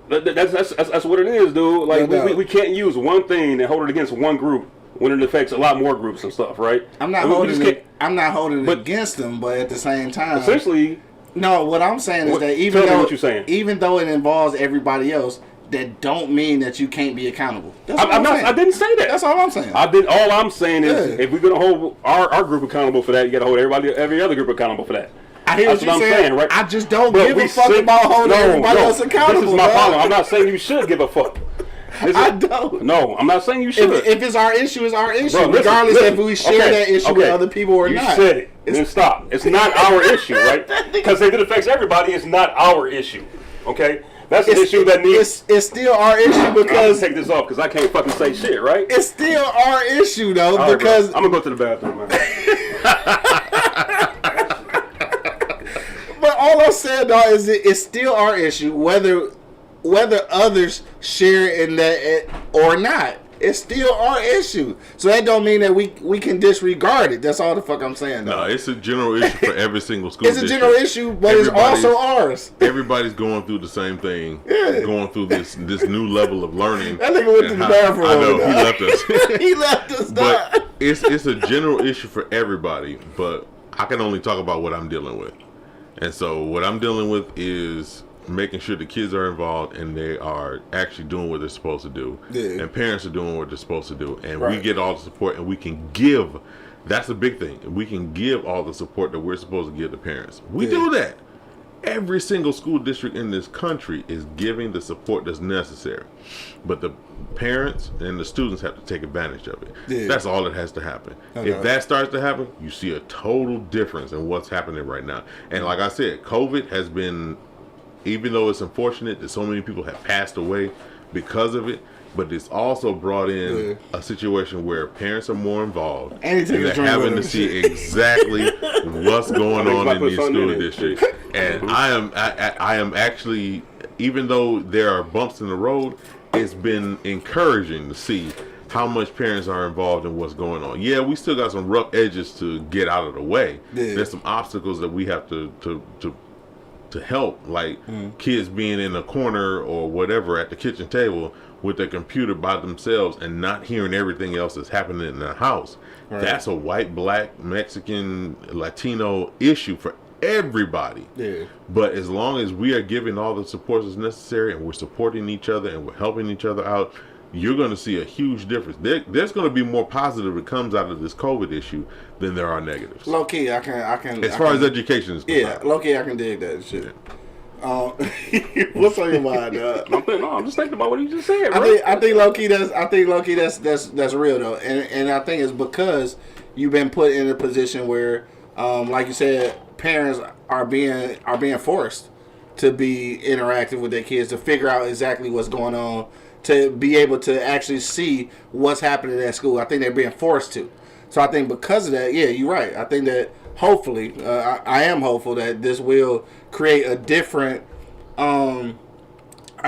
that's what it is, dude. Like we can't use one thing and hold it against one group when it affects a lot more groups and stuff, right? I'm not holding it against them, but at the same time, essentially, No, what I'm saying is that even though it involves everybody else, that don't mean that you can't be accountable. I didn't say that. That's all I'm saying. All I'm saying is if we're gonna hold our group accountable for that, you gotta hold every other group accountable for that. I hear what you're saying, right? I just don't give a fuck about holding everybody else accountable. This is my problem. I'm not saying you should give a fuck. I don't. No, I'm not saying you should. If it's our issue, it's our issue. Bro, regardless if we share that issue with other people or not. You said it. Then stop. It's not our issue, right? Because if it affects everybody, it's not our issue. Okay? That's an issue that needs... It's still our issue because... I'm take this off because I can't fucking say shit, right? It's still our issue, though, right, because... Bro. I'm going to go to the bathroom, man. But all I'm saying, dog, is it's still our issue, whether others share in that or not. It's still our issue. So that don't mean that we can disregard it. That's all the fuck I'm saying, though. No, it's a general issue for every single school district. It's a general issue, but it's also ours. Everybody's going through the same thing. Yeah. Going through this new level of learning. That nigga went to the bathroom. I know, he left us. He left us, but it's a general issue for everybody, but I can only talk about what I'm dealing with. And so what I'm dealing with is making sure the kids are involved and they are actually doing what they're supposed to do. Yeah. And parents are doing what they're supposed to do. And we get all the support and we can give. That's a big thing. We can give all the support that we're supposed to give to parents. We do that. Every single school district in this country is giving the support that's necessary. But the parents and the students have to take advantage of it. Yeah. That's all that has to happen. Okay. If that starts to happen, you see a total difference in what's happening right now. And like I said, COVID has been... Even though it's unfortunate that so many people have passed away because of it, but it's also brought in a situation where parents are more involved and they're having to see exactly what's going on in these school districts. And I am actually, even though there are bumps in the road, it's been encouraging to see how much parents are involved in what's going on. Yeah, we still got some rough edges to get out of the way. Yeah. There's some obstacles that we have to help, like kids being in a corner or whatever at the kitchen table with their computer by themselves and not hearing everything else that's happening in the house. Right. That's a white, black, Mexican, Latino issue for everybody. Yeah. But as long as we are giving all the support that's necessary and we're supporting each other and we're helping each other out, you're going to see a huge difference. There's going to be more positive that comes out of this COVID issue than there are negatives. Low key, I can. As far as education is concerned. Yeah, low key, I can dig that shit. What's on your mind, I'm just thinking about what you just said. I think low key that's real though, and I think it's because you've been put in a position where, like you said, parents are being forced to be interactive with their kids to figure out exactly what's going on, to be able to actually see what's happening at school. I think they're being forced to. So I think because of that, yeah, you're right. I think that hopefully, I am hopeful that this will create a different, I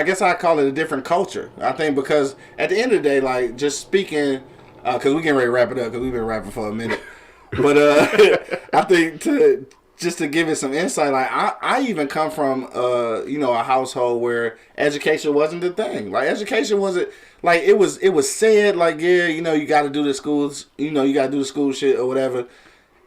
guess I call it a different culture. I think because at the end of the day, like just speaking, because we getting ready to wrap it up because we've been rapping for a minute. But I think to give it some insight, like I even come from a household where education wasn't the thing. Like education wasn't like it was said like, yeah, you got to do the schools, you got to do the school shit or whatever.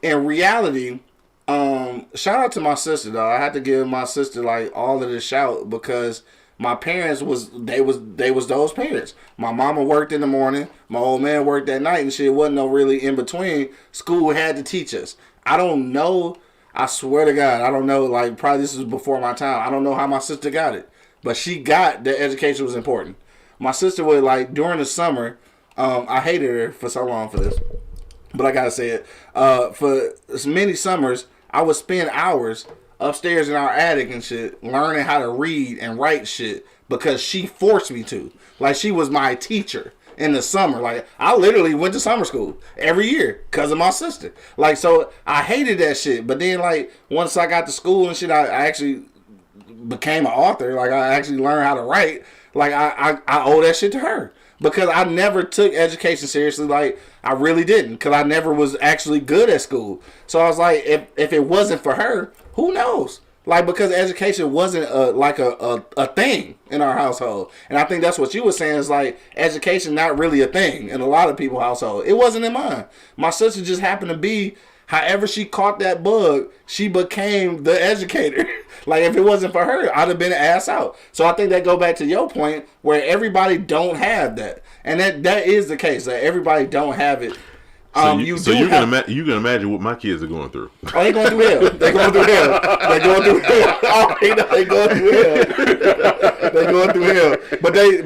In reality, shout out to my sister though. I had to give my sister like all of the shout because my parents was those parents. My mama worked in the morning, my old man worked at night, and shit wasn't no really in between. School had to teach us. I don't know. I swear to God, I don't know. Like probably this was before my time. I don't know how my sister got it, but she got that education was important. My sister would like during the summer. I hated her for so long for this, but I gotta say it. For as many summers, I would spend hours upstairs in our attic and shit, learning how to read and write shit because she forced me to. Like she was my teacher in the summer. Like I literally went to summer school every year because of my sister. Like so, I hated that shit. But then like once I got to school and shit, I actually became an author. Like I actually learned how to write. Like I owe that shit to her. Because I never took education seriously, like I really didn't, because I never was actually good at school. So I was like, if it wasn't for her, who knows? Like because education wasn't a thing in our household, and I think that's what you were saying is like education not really a thing in a lot of people's household. It wasn't in mine. My sister just happened to be However she caught that bug, she became the educator. Like, if it wasn't for her, I'd have been an ass out. So I think that go back to your point where everybody don't have that. And that is the case. That everybody don't have it. You can imagine what my kids are going through. Oh, they going through hell. They going through hell. They going through hell. Oh, they going through hell. They going through hell.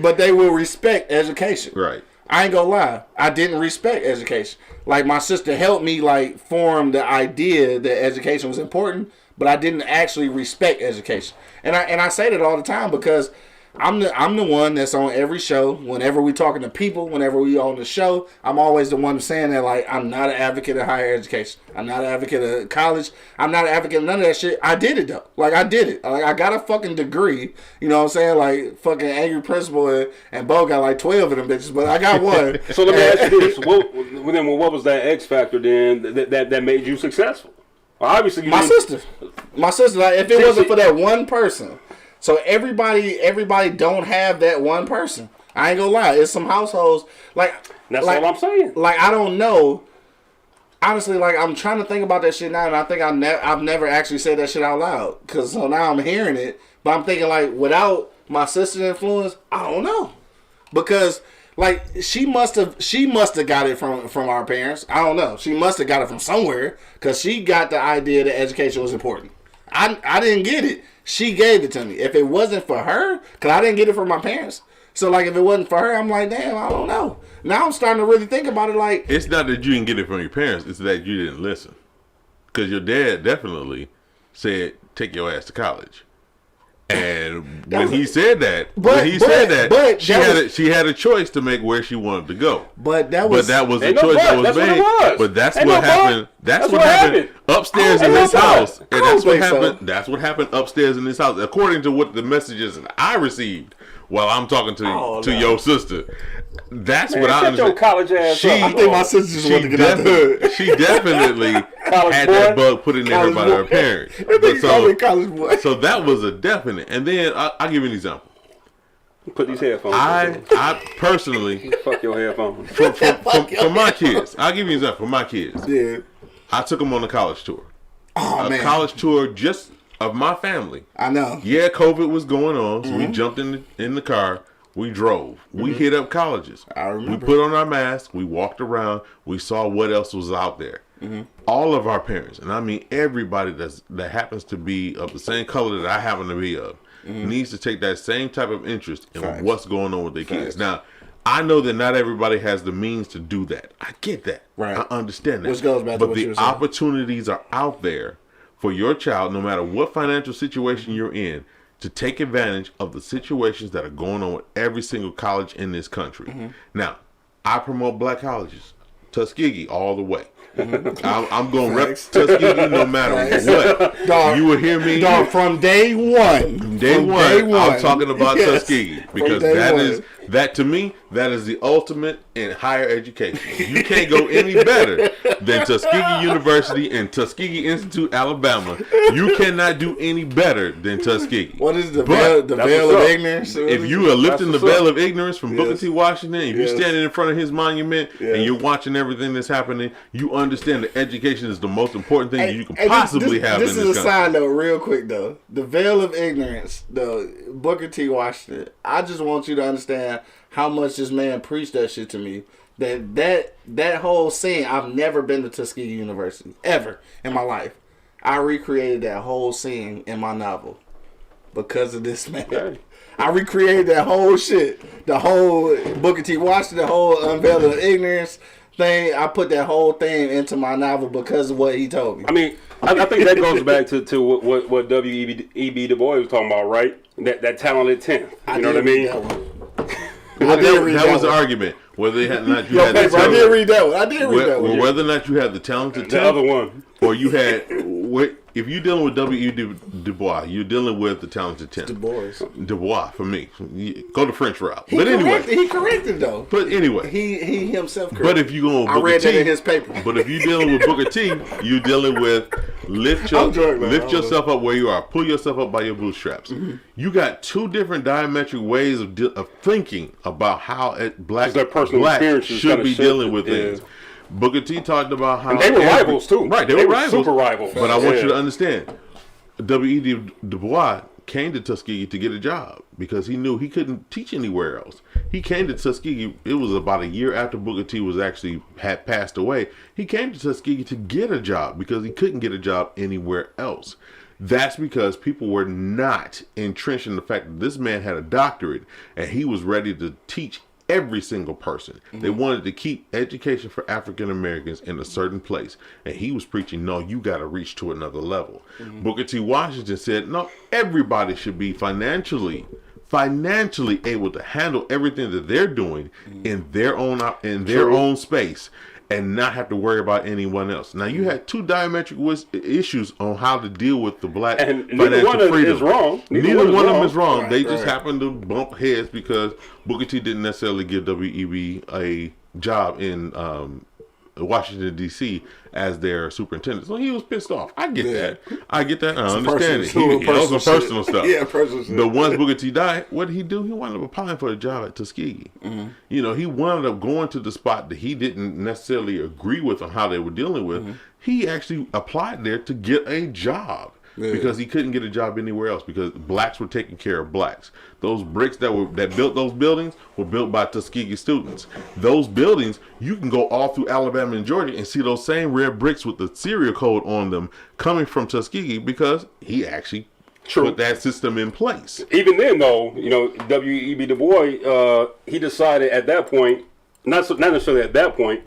But they will respect education. Right. I ain't gonna lie. I didn't respect education. Like, my sister helped me form the idea that education was important, but I didn't actually respect education. And I say that all the time because I'm the one that's on every show. Whenever we talking to people, whenever we on the show, I'm always the one saying that, like, I'm not an advocate of higher education. I'm not an advocate of college. I'm not an advocate of none of that shit. I did it though. Like, I did it. Like, I got a fucking degree. You know what I'm saying? Like, fucking angry principal and Bo got like 12 of them bitches, but I got one. So let me ask you this: what was that X factor then that made you successful? Well, obviously, my sister. Like, if it wasn't for that one person. So everybody don't have that one person. I ain't gonna lie. It's some households that's all I'm saying. Like, I don't know. Honestly, like, I'm trying to think about that shit now, and I think I've never actually said that shit out loud. Cause so now I'm hearing it, but I'm thinking, like, without my sister's influence, I don't know. Because, like, she must have got it from our parents. I don't know. She must have got it from somewhere, cause she got the idea that education was important. I didn't get it. She gave it to me. If it wasn't for her, because I didn't get it from my parents. So, like, if it wasn't for her, I'm like, damn, I don't know. Now I'm starting to really think about it like... It's not that you didn't get it from your parents. It's that you didn't listen. Because your dad definitely said, take your ass to college. And when he said that, she had a choice to make where she wanted to go. But that was the choice that was made. But that's what happened. That's what happened upstairs in this house. And that's what happened. That's what happened upstairs in this house, according to what the messages that I received while I'm talking to your sister. That's what I understand. Your college ass I think my sister just wanted to get out the hood. She definitely had that bug put in there by her parents. So that was a definite. And then I'll give you an example. Put these headphones on. I personally... Fuck your headphones. For my kids. I'll give you an example. For my kids. Yeah. I took them on a college tour. Oh, man. A college tour just of my family. I know. Yeah, COVID was going on, so we jumped in the car. We drove. We hit up colleges. I remember. We put on our masks. We walked around. We saw what else was out there. All of our parents, and I mean everybody that happens to be of the same color that I happen to be of, needs to take that same type of interest in what's going on with their kids. Now, I know that not everybody has the means to do that. I get that. Right. I understand that. Which goes back to but what the you were saying. opportunities are out there for your child, no matter what financial situation you're in, to take advantage of the situations that are going on with every single college in this country. Now, I promote black colleges. Tuskegee all the way. I'm going to rep Tuskegee no matter what. Dog, you will hear me. Dog, from day one. Day one, I'm talking about Tuskegee. Because that to me, that is the ultimate in higher education. You can't go any better than Tuskegee University and Tuskegee Institute, Alabama. You cannot do any better than Tuskegee. What is the veil of ignorance? If you are lifting the veil of ignorance from Booker T. Washington, if you're standing in front of his monument and you're watching everything that's happening, you understand that education is the most important thing you can possibly have in this country. This is a side note real quick, though. The veil of ignorance, the Booker T. Washington, I just want you to understand how much this man preached that shit to me. That whole scene, I've never been to Tuskegee University, ever, in my life. I recreated that whole scene in my novel because of this man. Okay. I recreated that whole shit. The whole Booker T. Washington, the whole unveil of ignorance thing. I put that whole thing into my novel because of what he told me. I mean, I think that goes back to what W.E.B. Du Bois was talking about, right? That talented 10th. You know what I mean? That was the argument. Whether or not you had the I did read that one. Whether or not you had the talented 10th. The other one. Or you had... If you're dealing with W.E.B. Du Bois, you're dealing with the talented 10th. Du Bois, for me. Go the French route. He corrected, though. But anyway. He himself corrected. But if you're going with Booker T... I read that in his paper. But if you're dealing with Booker T, you're dealing with lift yourself up where you are. Pull yourself up by your bootstraps. You got two different diametric ways of thinking about how black should be dealing with things. Booker T talked about how and they were rivals too. Right, they were rivals, super rivals. But I want you to understand, W.E.B. Du Bois came to Tuskegee to get a job because he knew he couldn't teach anywhere else. He came to Tuskegee. It was about a year after Booker T had passed away. He came to Tuskegee to get a job because he couldn't get a job anywhere else. That's because people were not entrenched in the fact that this man had a doctorate and he was ready to teach every single person. Mm-hmm. They wanted to keep education for African Americans in a certain place. And he was preaching, no, you got to reach to another level. Mm-hmm. Booker T. Washington said, no, everybody should be financially able to handle everything that they're doing in their own space and not have to worry about anyone else. Now, you had two diametric issues on how to deal with the black and financial freedom. Neither one is wrong. Neither one of them is wrong. Right, they just happened to bump heads because Booker T didn't necessarily give W.E.B. a job in Washington, D.C. as their superintendent. So he was pissed off. I get that. I understand it. That was personal stuff. Yeah, personal stuff. But once Booker T died, what did he do? He wound up applying for a job at Tuskegee. Mm-hmm. You know, he wound up going to the spot that he didn't necessarily agree with on how they were dealing with. Mm-hmm. He actually applied there to get a job. Yeah. Because he couldn't get a job anywhere else because blacks were taking care of blacks. Those bricks that built those buildings were built by Tuskegee students. Those buildings, you can go all through Alabama and Georgia and see those same red bricks with the serial code on them coming from Tuskegee because he actually put that system in place. Even then, though, you know, W.E.B. Du Bois, he decided at that point, not necessarily at that point,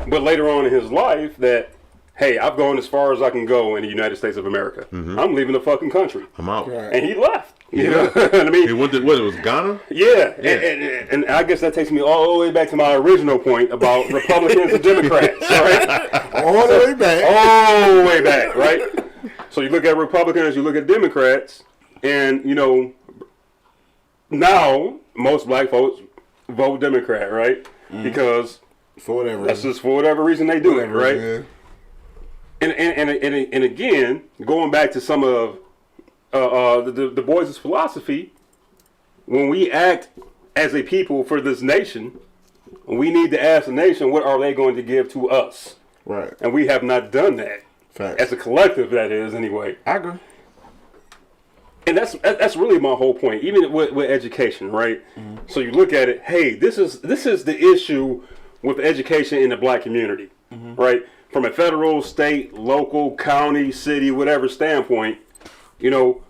but later on in his life that, hey, I've gone as far as I can go in the United States of America. Mm-hmm. I'm leaving the fucking country. I'm out. Right. And he left. You know what I mean? He went to, what, it was Ghana? Yeah. And I guess that takes me all the way back to my original point about Republicans and Democrats, right? All the way back. All the way back, right? So you look at Republicans, you look at Democrats, and, you know, now most black folks vote Democrat, right? Mm. Because for whatever that's just for whatever reason they do it, right? Yeah. And again, going back to some of the boys' philosophy, when we act as a people for this nation, we need to ask the nation, what are they going to give to us? Right. And we have not done that. Facts. As a collective, that is, anyway. I agree. And that's really my whole point, even with education, right? Mm-hmm. So you look at it, hey, this is the issue with education in the black community, mm-hmm. right? From a federal, state, local, county, city, whatever standpoint, you know,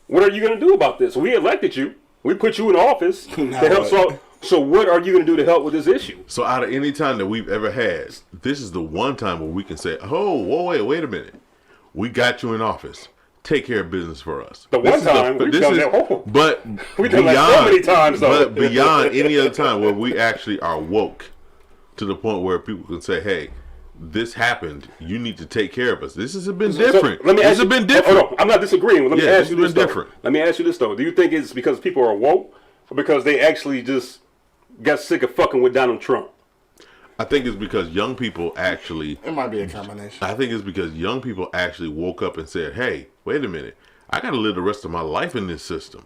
what are you going to do about this? We elected you. We put you in office to help solve. So what are you going to do to help with this issue? So out of any time that we've ever had, this is the one time where we can say, oh, wait a minute. We got you in office. Take care of business for us. The one time we've done that. But we've done that so many times, though. But beyond any other time where we actually are woke to the point where people can say, hey, this happened. You need to take care of us. This has been different. So this has been different. Oh, no, I'm not disagreeing. Let me ask you this, different. Let me ask you this, though. Do you think it's because people are woke or because they actually just got sick of fucking with Donald Trump? I think it's because young people actually... It might be a combination. I think it's because young people actually woke up and said, hey, wait a minute. I got to live the rest of my life in this system.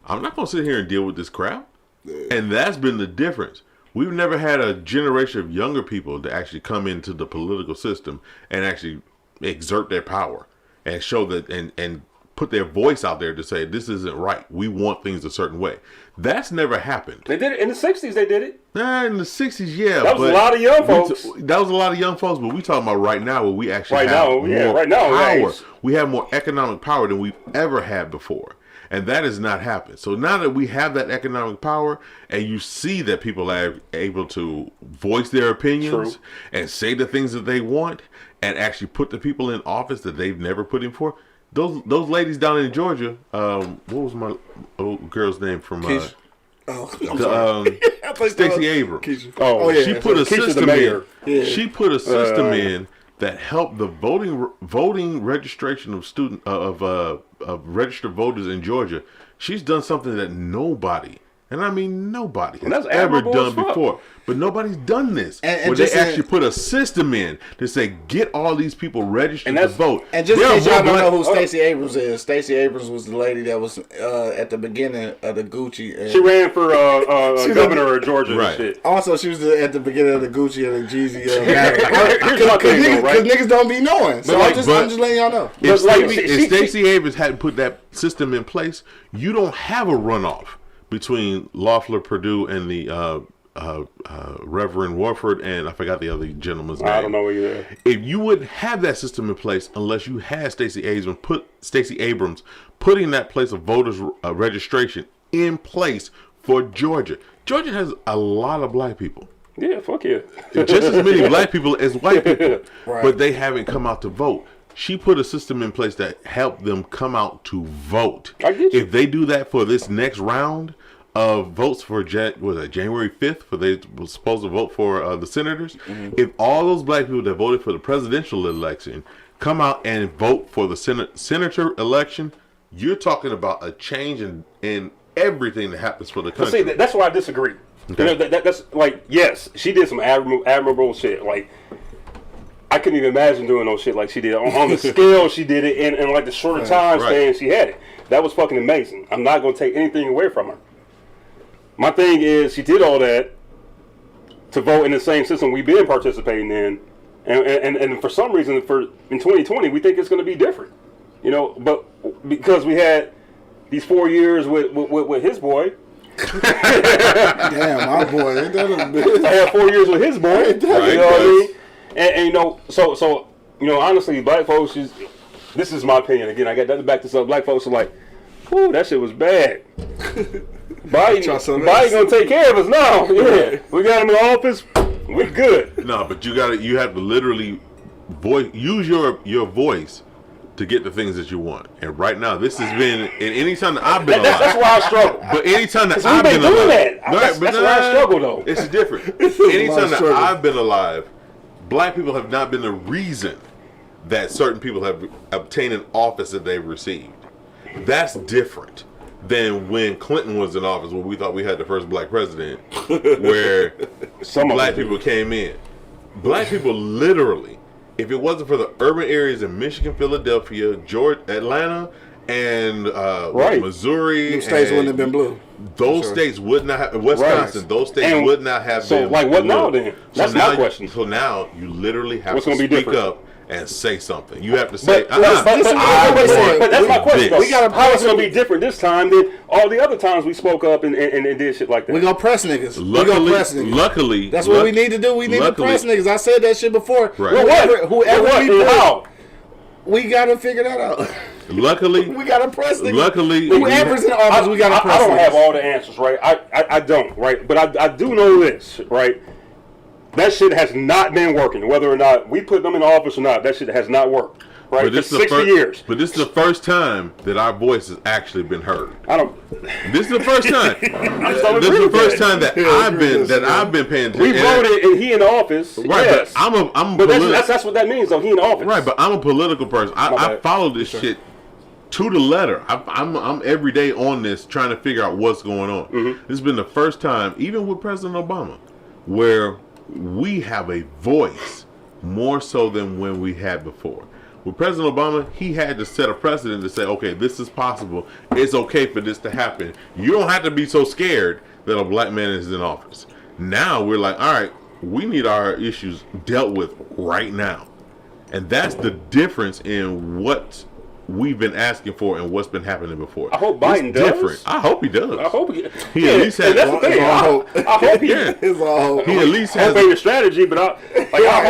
I'm not going to sit here and deal with this crap. Yeah. And that's been the difference. We've never had a generation of younger people to actually come into the political system and actually exert their power and show that and put their voice out there to say, this isn't right. We want things a certain way. That's never happened. They did it in the 60s. They did it. In the 60s, yeah. That was a lot of young folks. That was a lot of young folks, but we talking about right now where we actually have more power. Nice. We have more economic power than we've ever had before. And that has not happened. So now that we have that economic power and you see that people are able to voice their opinions and say the things that they want and actually put the people in office that they've never put in for, those ladies down in Georgia, what was my old girl's name from Stacey Abrams. She put a system in. Yeah. She put a system in that helped the voting registration of of registered voters in Georgia. She's done something that nobody And I mean, nobody has ever done before. But nobody's done this. Where they actually put a system in to say, get all these people registered to vote. And just in case y'all don't know who Stacey Abrams is, Stacey Abrams was the lady that was at the beginning of the Gucci. And she ran for governor of Georgia and shit. Also, she was at the beginning of the Gucci and the Jeezy. Because niggas don't be knowing. So I'm just letting y'all know. If Stacey Abrams hadn't put that system in place, you don't have a runoff between Loeffler, Perdue, and the Reverend Warford, and I forgot the other gentleman's name. I don't know either. If you wouldn't have that system in place unless you had Stacey Abrams putting that place of voters registration in place for Georgia. Georgia has a lot of black people. Yeah, fuck yeah. Just as many black people as white people. Right. But they haven't come out to vote. She put a system in place that helped them come out to vote. If they do that for this next round of votes for January 5th, for they were supposed to vote for the senators. Mm-hmm. If all those black people that voted for the presidential election come out and vote for the senator election, you're talking about a change in everything that happens for the country. See, that's why I disagree. Okay. You know, that's like, yes, she did some admirable shit. Like, I couldn't even imagine doing no shit like she did. On the scale she did it in like the shorter time span she had it. That was fucking amazing. I'm not going to take anything away from her. My thing is, she did all that to vote in the same system we've been participating in, and for some reason, in 2020, we think it's going to be different, you know. But because we had these 4 years with his boy, damn, my boy, ain't that a bitch? I had 4 years with his boy, you know what I mean? And you know, so you know, honestly, black folks, this is my opinion. Again, I got nothing to back this up. Black folks are like, "Ooh, that shit was bad." Biden gonna take care of us now. Yeah, we got him in the office. We good. No, but you have to literally use your voice to get the things that you want. And right now, this has been, and anytime that I've been alive. That's why I struggle. But anytime that I've been alive. That's why I struggle, though. It's different. Anytime that I've been alive, black people have not been the reason that certain people have obtained an office that they've received. That's different than when Clinton was in office, where we thought we had the first black president, where some black people came in. Black people literally, if it wasn't for the urban areas in Michigan, Philadelphia, Georgia, Atlanta, and Missouri, those states wouldn't have been blue. Those states would not have, Wisconsin, those states would not have been. So, like, what blue. Now then? That's my question. So now you literally have to speak up and say something. You have to say, but that's my question. We got how it's going to be different this time than all the other times we spoke up and did shit like that. We gonna press niggas. Luckily, that's what we need to do. We need to press niggas. I said that shit before. Right. Whoever we gotta figure that out. Luckily, we gotta press niggas. Luckily, whoever's in office, we gotta press. I don't have all the answers, right? I don't, right? But I do know this, right? That shit has not been working. Whether or not we put them in office or not, that shit has not worked. Right? For 60 years. But this is the first time that our voice has actually been heard. This is the first time. This is the first time that I've been paying attention. We voted and he in the office. Right, yes. But that's what that means, though. He in the office. Right, but I'm a political person. I follow this shit to the letter. I'm every day on this trying to figure out what's going on. Mm-hmm. This has been the first time, even with President Obama, where we have a voice more so than when we had before. With President Obama, he had to set a precedent to say, okay, this is possible. It's okay for this to happen. You don't have to be so scared that a black man is in office. Now we're like, all right, we need our issues dealt with right now. And that's the difference in what we've been asking for and what's been happening before. I hope Biden does. Different. I hope he does. I hope he at least has. That's the thing. I hope he. He at least has. Ain't a strategy, but I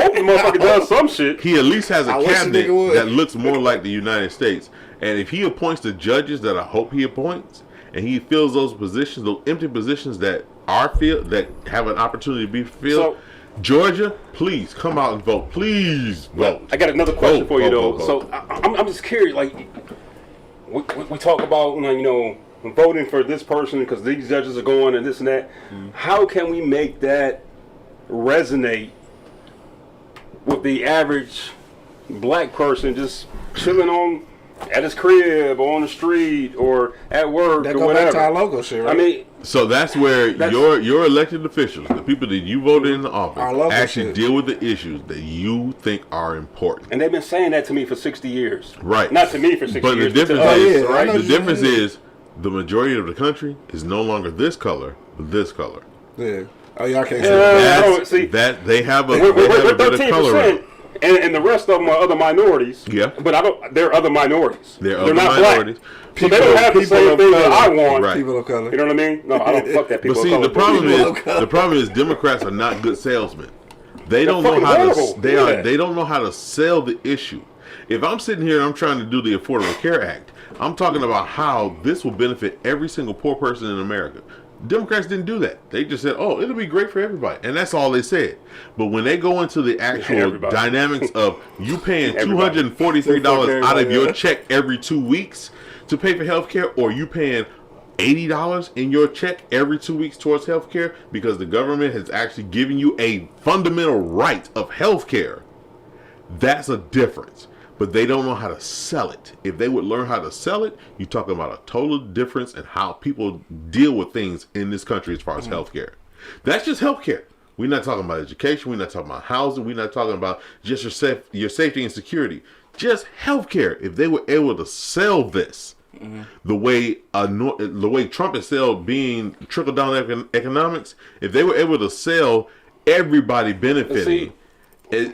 hope the motherfucker does some shit. He at least has a cabinet that looks more like the United States. And if he appoints the judges that I hope he appoints, and he fills those positions, those empty positions that have an opportunity to be filled. Georgia, please come out and vote. Please vote. I got another question for you, though. So I'm just curious. Like, we talk about, you know, voting for this person because these judges are going and this and that. Mm-hmm. How can we make that resonate with the average black person just chilling at his crib or on the street or at work or whatever? That go back to our logo shit, right? I mean, So that's where your elected officials, the people that you voted in the office, actually deal with the issues that you think are important. And they've been saying that to me for 60 years. Right. Not to me for 60 but years. But the difference is the majority of the country is no longer this color, but this color. Yeah. Oh, y'all can't say that. They have a bit of color in it. And the rest of them are other minorities. Yeah. But they're other minorities. They're not minorities. Black. So they don't have the same thing that I want. Right. People of color. You know what I mean? No, I don't fuck that people of color. But the problem is Democrats are not good salesmen. They don't know how to they don't know how to sell the issue. If I'm sitting here and I'm trying to do the Affordable Care Act, I'm talking about how this will benefit every single poor person in America. Democrats didn't do that. They just said, "Oh, it'll be great for everybody," and that's all they said. But when they go into the actual dynamics of you paying $243 out of your check every 2 weeks to pay for health care, or you paying $80 in your check every 2 weeks towards health care because the government has actually given you a fundamental right of health care, that's a difference. But they don't know how to sell it. If they would learn how to sell it, you're talking about a total difference in how people deal with things in this country as far as healthcare. That's just healthcare. We're not talking about education. We're not talking about housing. We're not talking about just your safety and security. Just healthcare. If they were able to sell this the way Trump has sold being trickle down economics, if they were able to sell everybody benefiting.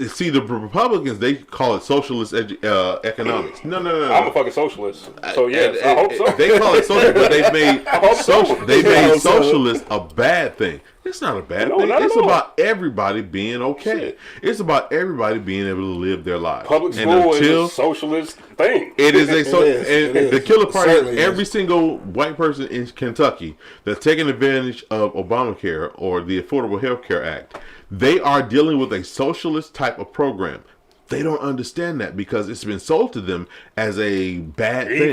See, the Republicans, they call it socialist economics. No. I'm a fucking socialist. So, yes, I hope so. They call it socialist, but they've made socialist a bad thing. It's not a bad thing. It's about everybody being okay. Shit. It's about everybody being able to live their lives. Public school is a socialist thing. It is and the killer part is every single white person in Kentucky that's taking advantage of Obamacare or the Affordable Health Care Act, they are dealing with a socialist type of program. They don't understand that because it's been sold to them as a bad thing.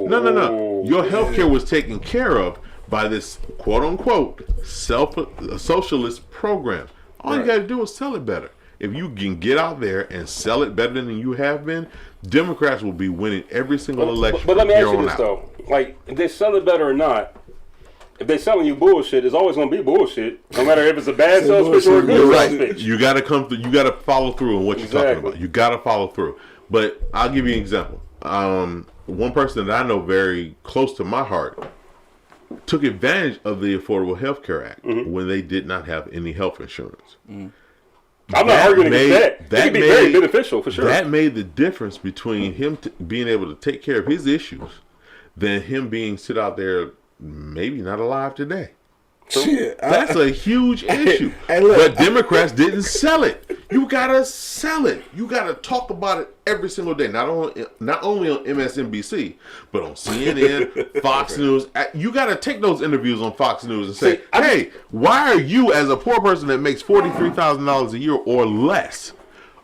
No. Your healthcare was taken care of by this quote-unquote socialist program. All you got to do is sell it better. If you can get out there and sell it better than you have been, Democrats will be winning every single election. But let me ask you this, though. Like, if they sell it better or not, if they're selling you bullshit, it's always going to be bullshit, no matter if it's a bad sales pitch or a good sales pitch. You got to come through. You got to follow through on what you're talking about. You got to follow through. But I'll give you an example. One person that I know very close to my heart took advantage of the Affordable Health Care Act when they did not have any health insurance. I'm not arguing against that. It could be very beneficial for sure. That made the difference between him being able to take care of his issues than him being sit out there maybe not alive today. Shit, that's a huge issue. But Democrats didn't sell it. You gotta sell it. You gotta talk about it every single day. Not only on MSNBC, but on CNN, Fox News. You gotta take those interviews on Fox News and say, "Hey, why are you, as a poor person that makes $43,000 a year or less,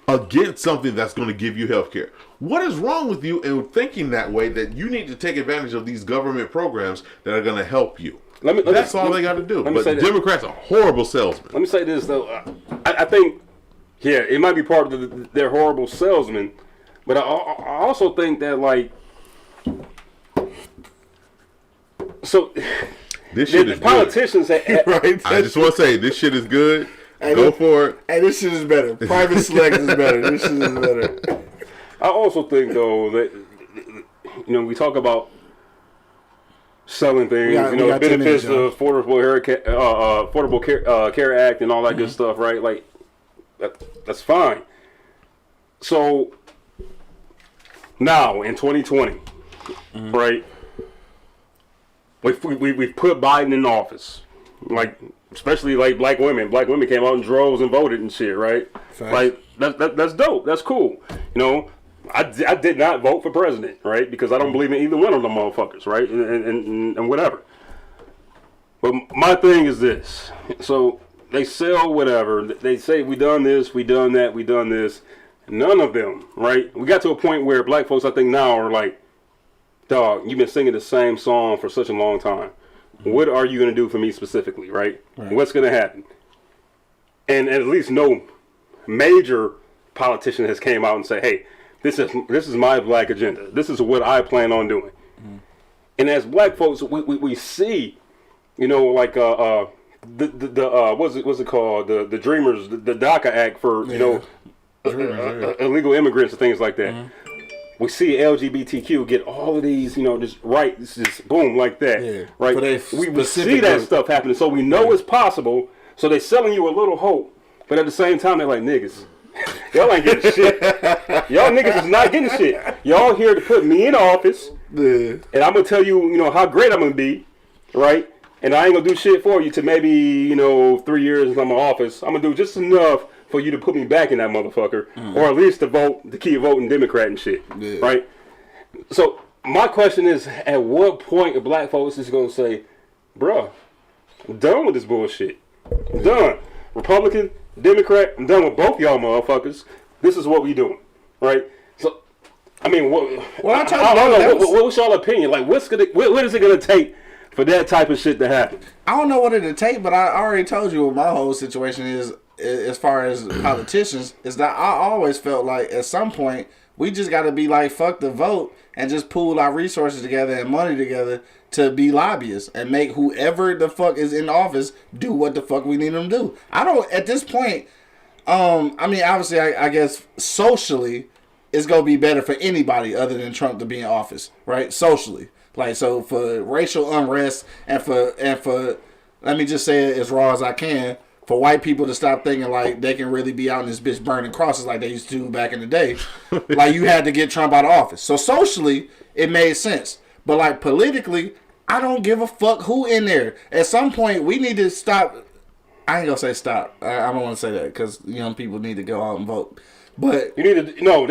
against something that's going to give you health care? What is wrong with you in thinking that way? That you need to take advantage of these government programs that are going to help you." That's all they got to do. But Democrats are horrible salesmen. Let me say this, though. I think, it might be part of their horrible salesmen, but I also think that, like, so this shit is politicians good. Right? I just want to say, this shit is good. Go for it. Hey, this shit is better. Private select is better. This shit is better. I also think, though, that, we talk about selling things, benefits of Affordable Care Act and all that good stuff, right? Like, that's fine. So, now, in 2020, right, we've put Biden in office. Like, especially, like, black women. Black women came out in droves and voted and shit, right? Fact. Like, that's dope. That's cool. I did not vote for president, right? Because I don't believe in either one of them motherfuckers, right? And whatever. But my thing is this. So they sell whatever. They say we done this, we done that, we done this. None of them, right? We got to a point where black folks, I think now, are like, dog, you've been singing the same song for such a long time. What are you going to do for me specifically, right? What's going to happen? And at least no major politician has came out and said, hey, this is my black agenda. This is what I plan on doing. And as black folks, we see, you know, like what's it called? The Dreamers, the DACA Act for you know illegal immigrants and things like that. Mm-hmm. We see LGBTQ get all of these, you know, just just boom like that, right? We see that stuff happening, so we know it's possible. So they're selling you a little hope, but at the same time they're like, niggas, y'all ain't getting shit. Y'all niggas is not getting shit. Y'all here to put me in office, and I'm gonna tell you, you know, how great I'm gonna be, right? And I ain't gonna do shit for you to maybe, you know, 3 years in my office. I'm gonna do just enough for you to put me back in that motherfucker, or at least to keep voting Democrat and shit, right? So my question is, at what point are black folks is gonna say, bruh, I'm done with this bullshit. I'm done. Republican, Democrat, I'm done with both y'all motherfuckers. This is what we doing, right? So, I mean, what's y'all opinion? Like, what is it gonna take for that type of shit to happen? I don't know what it'll take, but I already told you what my whole situation is. As far as politicians, is that I always felt like at some point we just got to be like, fuck the vote and just pool our resources together and money together to be lobbyists and make whoever the fuck is in office do what the fuck we need them to do. I don't, at this point, I mean, obviously, I guess socially it's going to be better for anybody other than Trump to be in office, right? Socially. Like, so for racial unrest and for let me just say it as raw as I can, for white people to stop thinking like they can really be out in this bitch burning crosses like they used to do back in the day. Like, you had to get Trump out of office. So socially, it made sense. But like politically, I don't give a fuck who in there. At some point, we need to stop. I ain't gonna say stop. I don't want to say that because young people need to go out and vote. But you need to they don't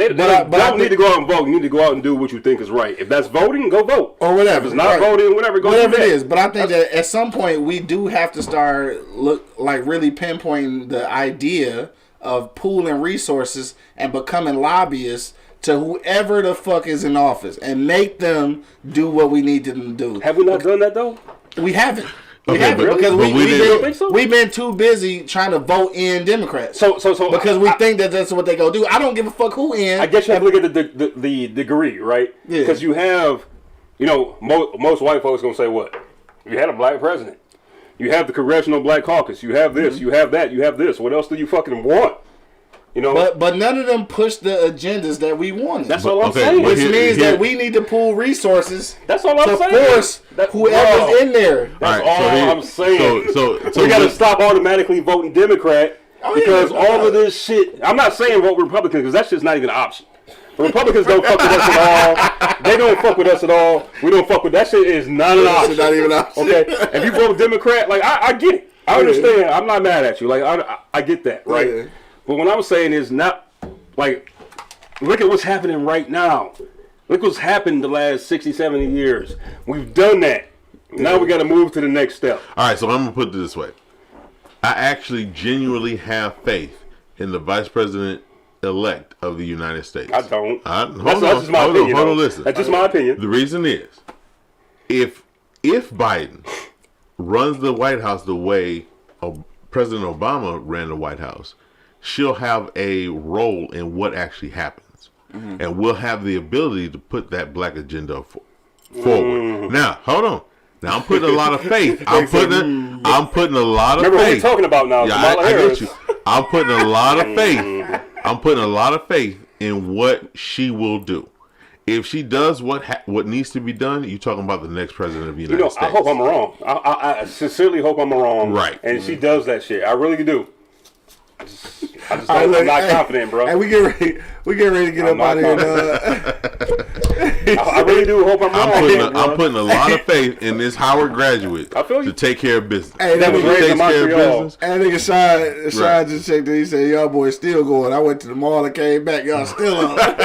need to go out and vote. You need to go out and do what you think is right. If that's voting, go vote or whatever. If it's not voting, whatever it is. But I think that at some point we do have to start really pinpointing the idea of pooling resources and becoming lobbyists to whoever the fuck is in office and make them do what we need them to do. Have we not done that though? We haven't. Because we've been too busy trying to vote in Democrats. So because we think that that's what they go do. I don't give a fuck who in. I guess you have to look at the degree, right? Yeah. Because you have, you know, most white folks gonna say what? You had a black president. You have the Congressional Black Caucus. You have this. Mm-hmm. You have that. You have this. What else do you fucking want? You know, but none of them push the agendas that we wanted. That's all I'm saying. Which means that we need to pool resources. That's all I'm saying. To force whoever's in there. That's all I'm saying. So we got to stop automatically voting Democrat because all of this shit. I'm not saying vote Republican because that's just not even an option. The Republicans don't fuck with us at all. They don't fuck with us at all. We don't fuck with that shit. Is not an option. Not even an option. Okay, if you vote Democrat, like I get it. I understand. I'm not mad at you. Like I get that, right? Yeah. But what I'm saying is not, like, look at what's happening right now. Look what's happened the last 60, 70 years. We've done that. Now we got to move to the next step. All right, so I'm going to put it this way. I actually genuinely have faith in the vice president-elect of the United States. I don't. Hold on, listen. That's just my opinion. The reason is, if Biden runs the White House the way President Obama ran the White House, she'll have a role in what actually happens. Mm-hmm. And we'll have the ability to put that black agenda forward. Mm-hmm. Now, hold on. Now, I'm putting a lot of faith. I'm putting a lot of faith. Remember what we're talking about now. Yeah, I get you. I'm putting a lot of faith. I'm putting a lot of faith in what she will do. If she does what needs to be done, you're talking about the next president of the United States. I hope I'm wrong. I sincerely hope I'm wrong. Right. And she does that shit. I really do. I'm not confident, bro. And we get ready to get up out of here. I really do hope I'm wrong. I'm putting a lot of faith in this Howard graduate to take care of business. Hey, that was takes care of business. And nigga Sean just checked it. He said, "Y'all boys still going." I went to the mall and came back. Y'all still up.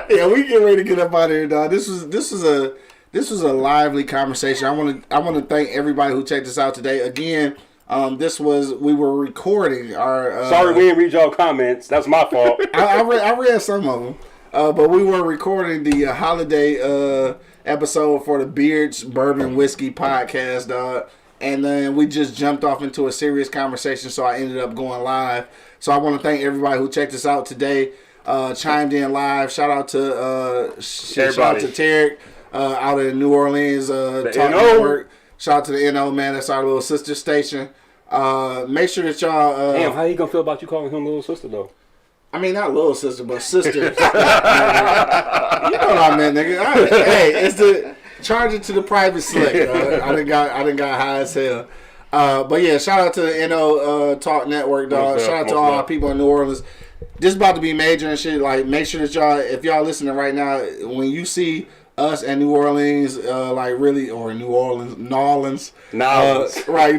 Yeah, we get ready to get up out of here, dog. This was a lively conversation. I want to thank everybody who checked us out today. Again, we were recording our. Sorry, we didn't read y'all comments. That's my fault. I read some of them, but we were recording the holiday episode for the Beards Bourbon Whiskey podcast, dog. And then we just jumped off into a serious conversation, so I ended up going live. So I want to thank everybody who checked us out today, chimed in live. Shout out to Tarek out in New Orleans, talking work. Shout out to the NO, man. That's our little sister station. Make sure that y'all. Damn, how you gonna feel about you calling him little sister though? I mean, not little sister, but sister. You know what I meant, nigga. Hey, it's the charge it to the private slick. I done got high as hell. But yeah, shout out to the NO Talk Network, dog. Shout out to all our people in New Orleans. This is about to be major and shit. Like, make sure that y'all, if y'all listening right now, when you see us in New Orleans, like really, or New Orleans, right? You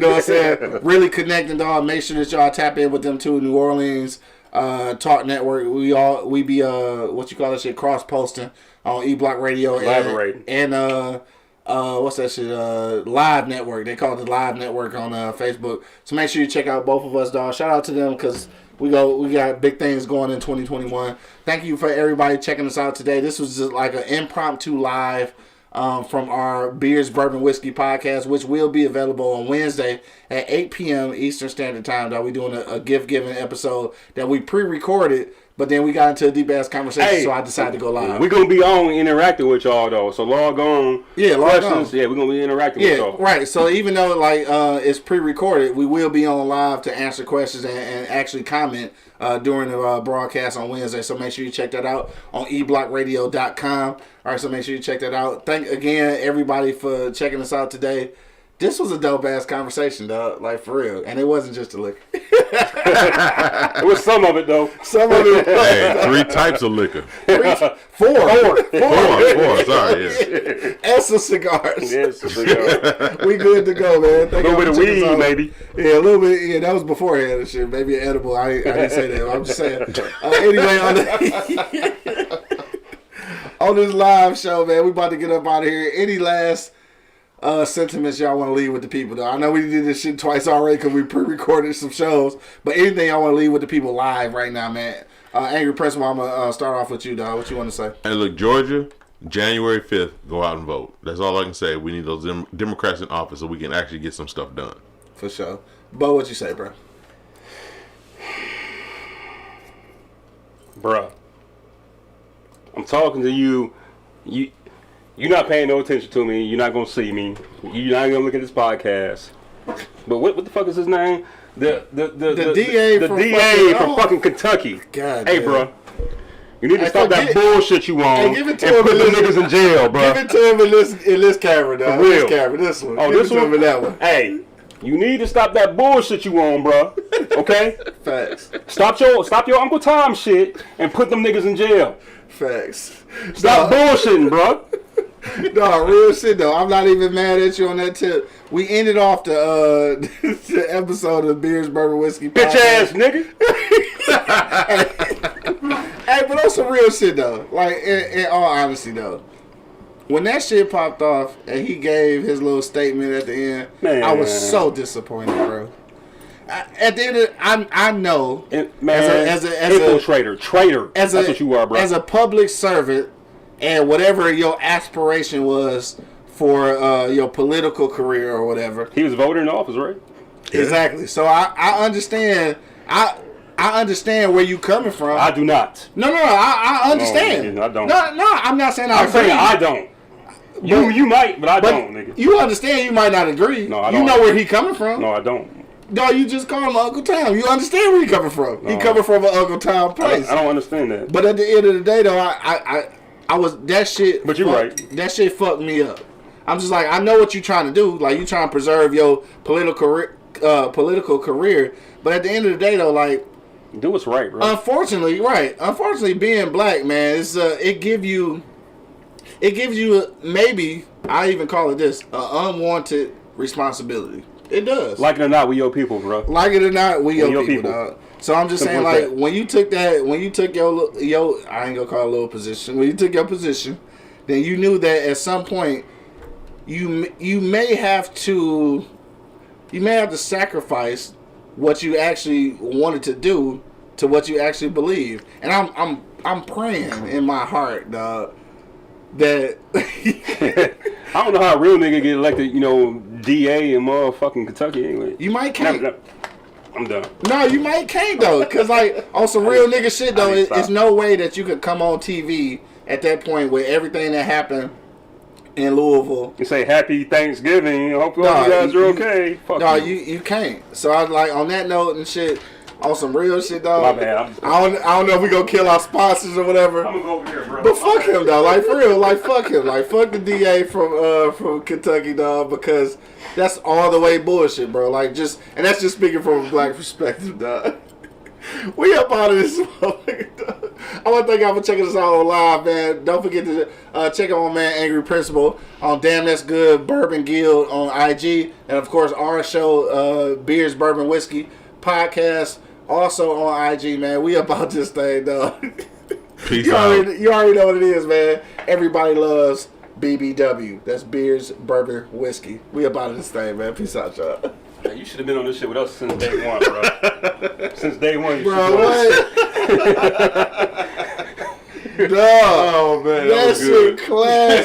know what I'm saying? Really connecting, dog. Make sure that y'all tap in with them too. New Orleans Talk Network. We be what you call that shit, cross posting on E Block Radio, collaborating, and what's that shit? Live Network. They call it the Live Network on Facebook. So make sure you check out both of us, dog. Shout out to them because we got big things going in 2021. Thank you for everybody checking us out today. This was just like an impromptu live from our Beers, Bourbon, Whiskey podcast, which will be available on Wednesday at 8 p.m. Eastern Standard Time. Dog. We're doing a gift-giving episode that we pre-recorded, but then we got into a deep-ass conversation, so I decided to go live. We're going to be on interacting with y'all, though. So log on. Yeah, log on. Yeah, we're going to be interacting with y'all. Right. So even though it's pre-recorded, we will be on live to answer questions and actually comment during the broadcast on Wednesday. So make sure you check that out on eblockradio.com. All right, so make sure you check that out. Thank again everybody for checking us out today. This was a dope-ass conversation, dog. Like, for real. And it wasn't just a liquor. It was some of it, though. Some of it. Hey, 3 types of liquor. Four. Sorry, yeah. And some cigars. Yes, cigars. We good to go, man. A little bit of weed, maybe. Yeah, a little bit. Yeah, that was beforehand and shit. Maybe an edible. I didn't say that. I'm just saying. Anyway, on this live show, man, we about to get up out of here. Any last sentiments y'all want to leave with the people, though? I know we did this shit twice already because we pre-recorded some shows, but anything y'all want to leave with the people live right now, man? Angry Principal, I'm going to start off with you, dog. What you want to say? Hey, look, Georgia, January 5th, go out and vote. That's all I can say. We need those Democrats in office so we can actually get some stuff done. For sure. Bo, what you say, bro? Bruh, I'm talking to you. You're not paying no attention to me. You're not going to see me. You're not going to look at this podcast. But what the fuck is his name? The DA from fucking Kentucky. God, hey, bro. You need to stop that bullshit you on give it to and him put the niggas in jail, bro. Give it to him in this camera, dog. For real. This camera, this one. Oh, give this it to one? him in that one. Hey, you need to stop that bullshit you on, bro. Okay? Facts. Stop your Uncle Tom shit and put them niggas in jail. Facts. Stop bullshitting, bro. No, real shit though. I'm not even mad at you on that tip. We ended off the the episode of Beers, Bourbon, Whiskey Bitch ass nigga. Hey, but on some real shit though. Like in all honesty though, when that shit popped off and he gave his little statement at the end, man, I was so disappointed, bro. At the end of I know, man, as a traitor. That's what you are, bro. As a public servant. And whatever your aspiration was for your political career or whatever. He was voting in office, right? Exactly. So I understand. I understand where you coming from. I do not. No, I understand. No, I don't. No, I'm not saying I'm saying I don't. You might, but I don't, nigga. You understand you might not agree. No, I don't. You know where he coming from. No, I don't. No, you just call him Uncle Tom. You understand where he coming from. No. He coming from an Uncle Tom place. I don't understand that. But at the end of the day, though, I was that shit. But you're right. That shit fucked me up. I'm just like, I know what you're trying to do. Like, you trying to preserve your political career. But at the end of the day, though, like, do what's right, bro. Unfortunately, being black, man, it's it gives you maybe I even call it this, an unwanted responsibility. It does. Like it or not, we your people, bro. Like it or not, we your people, dog. So I'm just saying, like, when you took your I ain't gonna call it a little position. When you took your position, then you knew that at some point you may have to sacrifice what you actually wanted to do to what you actually believe. And I'm praying in my heart, dog, that I don't know how a real nigga get elected, DA in motherfucking Kentucky anyway. You might can't. I'm done. No, you might can't though, cause like on some real nigga shit though, it's no way that you could come on TV at that point with everything that happened in Louisville. You say Happy Thanksgiving. Hopefully all you guys are okay. Fuck no, you can't. So I was like, on that note and shit, on some real shit, dog. My bad. I don't know if we gonna kill our sponsors or whatever. I'm gonna go over here, bro. But fuck him, dog. Like, for real. Like, fuck him. Like, fuck the DA from Kentucky, dog, because that's all the way bullshit, bro. Like, and that's just speaking from a black perspective, dog. We up out of this motherfucker, dog. I want to thank y'all for checking us out on live, man. Don't forget to check out my man Angry Principal on Damn That's Good Bourbon Guild on IG, and of course our show Beers, Bourbon, Whiskey podcast also on IG, man. We up out this thing, dog. Peace out. You already know what it is, man. Everybody loves BBW. That's Beers, Bourbon, Whiskey. We up out of this thing, man. Peace out, y'all. You should have been on this shit with us since day one, bro. Since day one, you bro, what? Oh man, that shit class.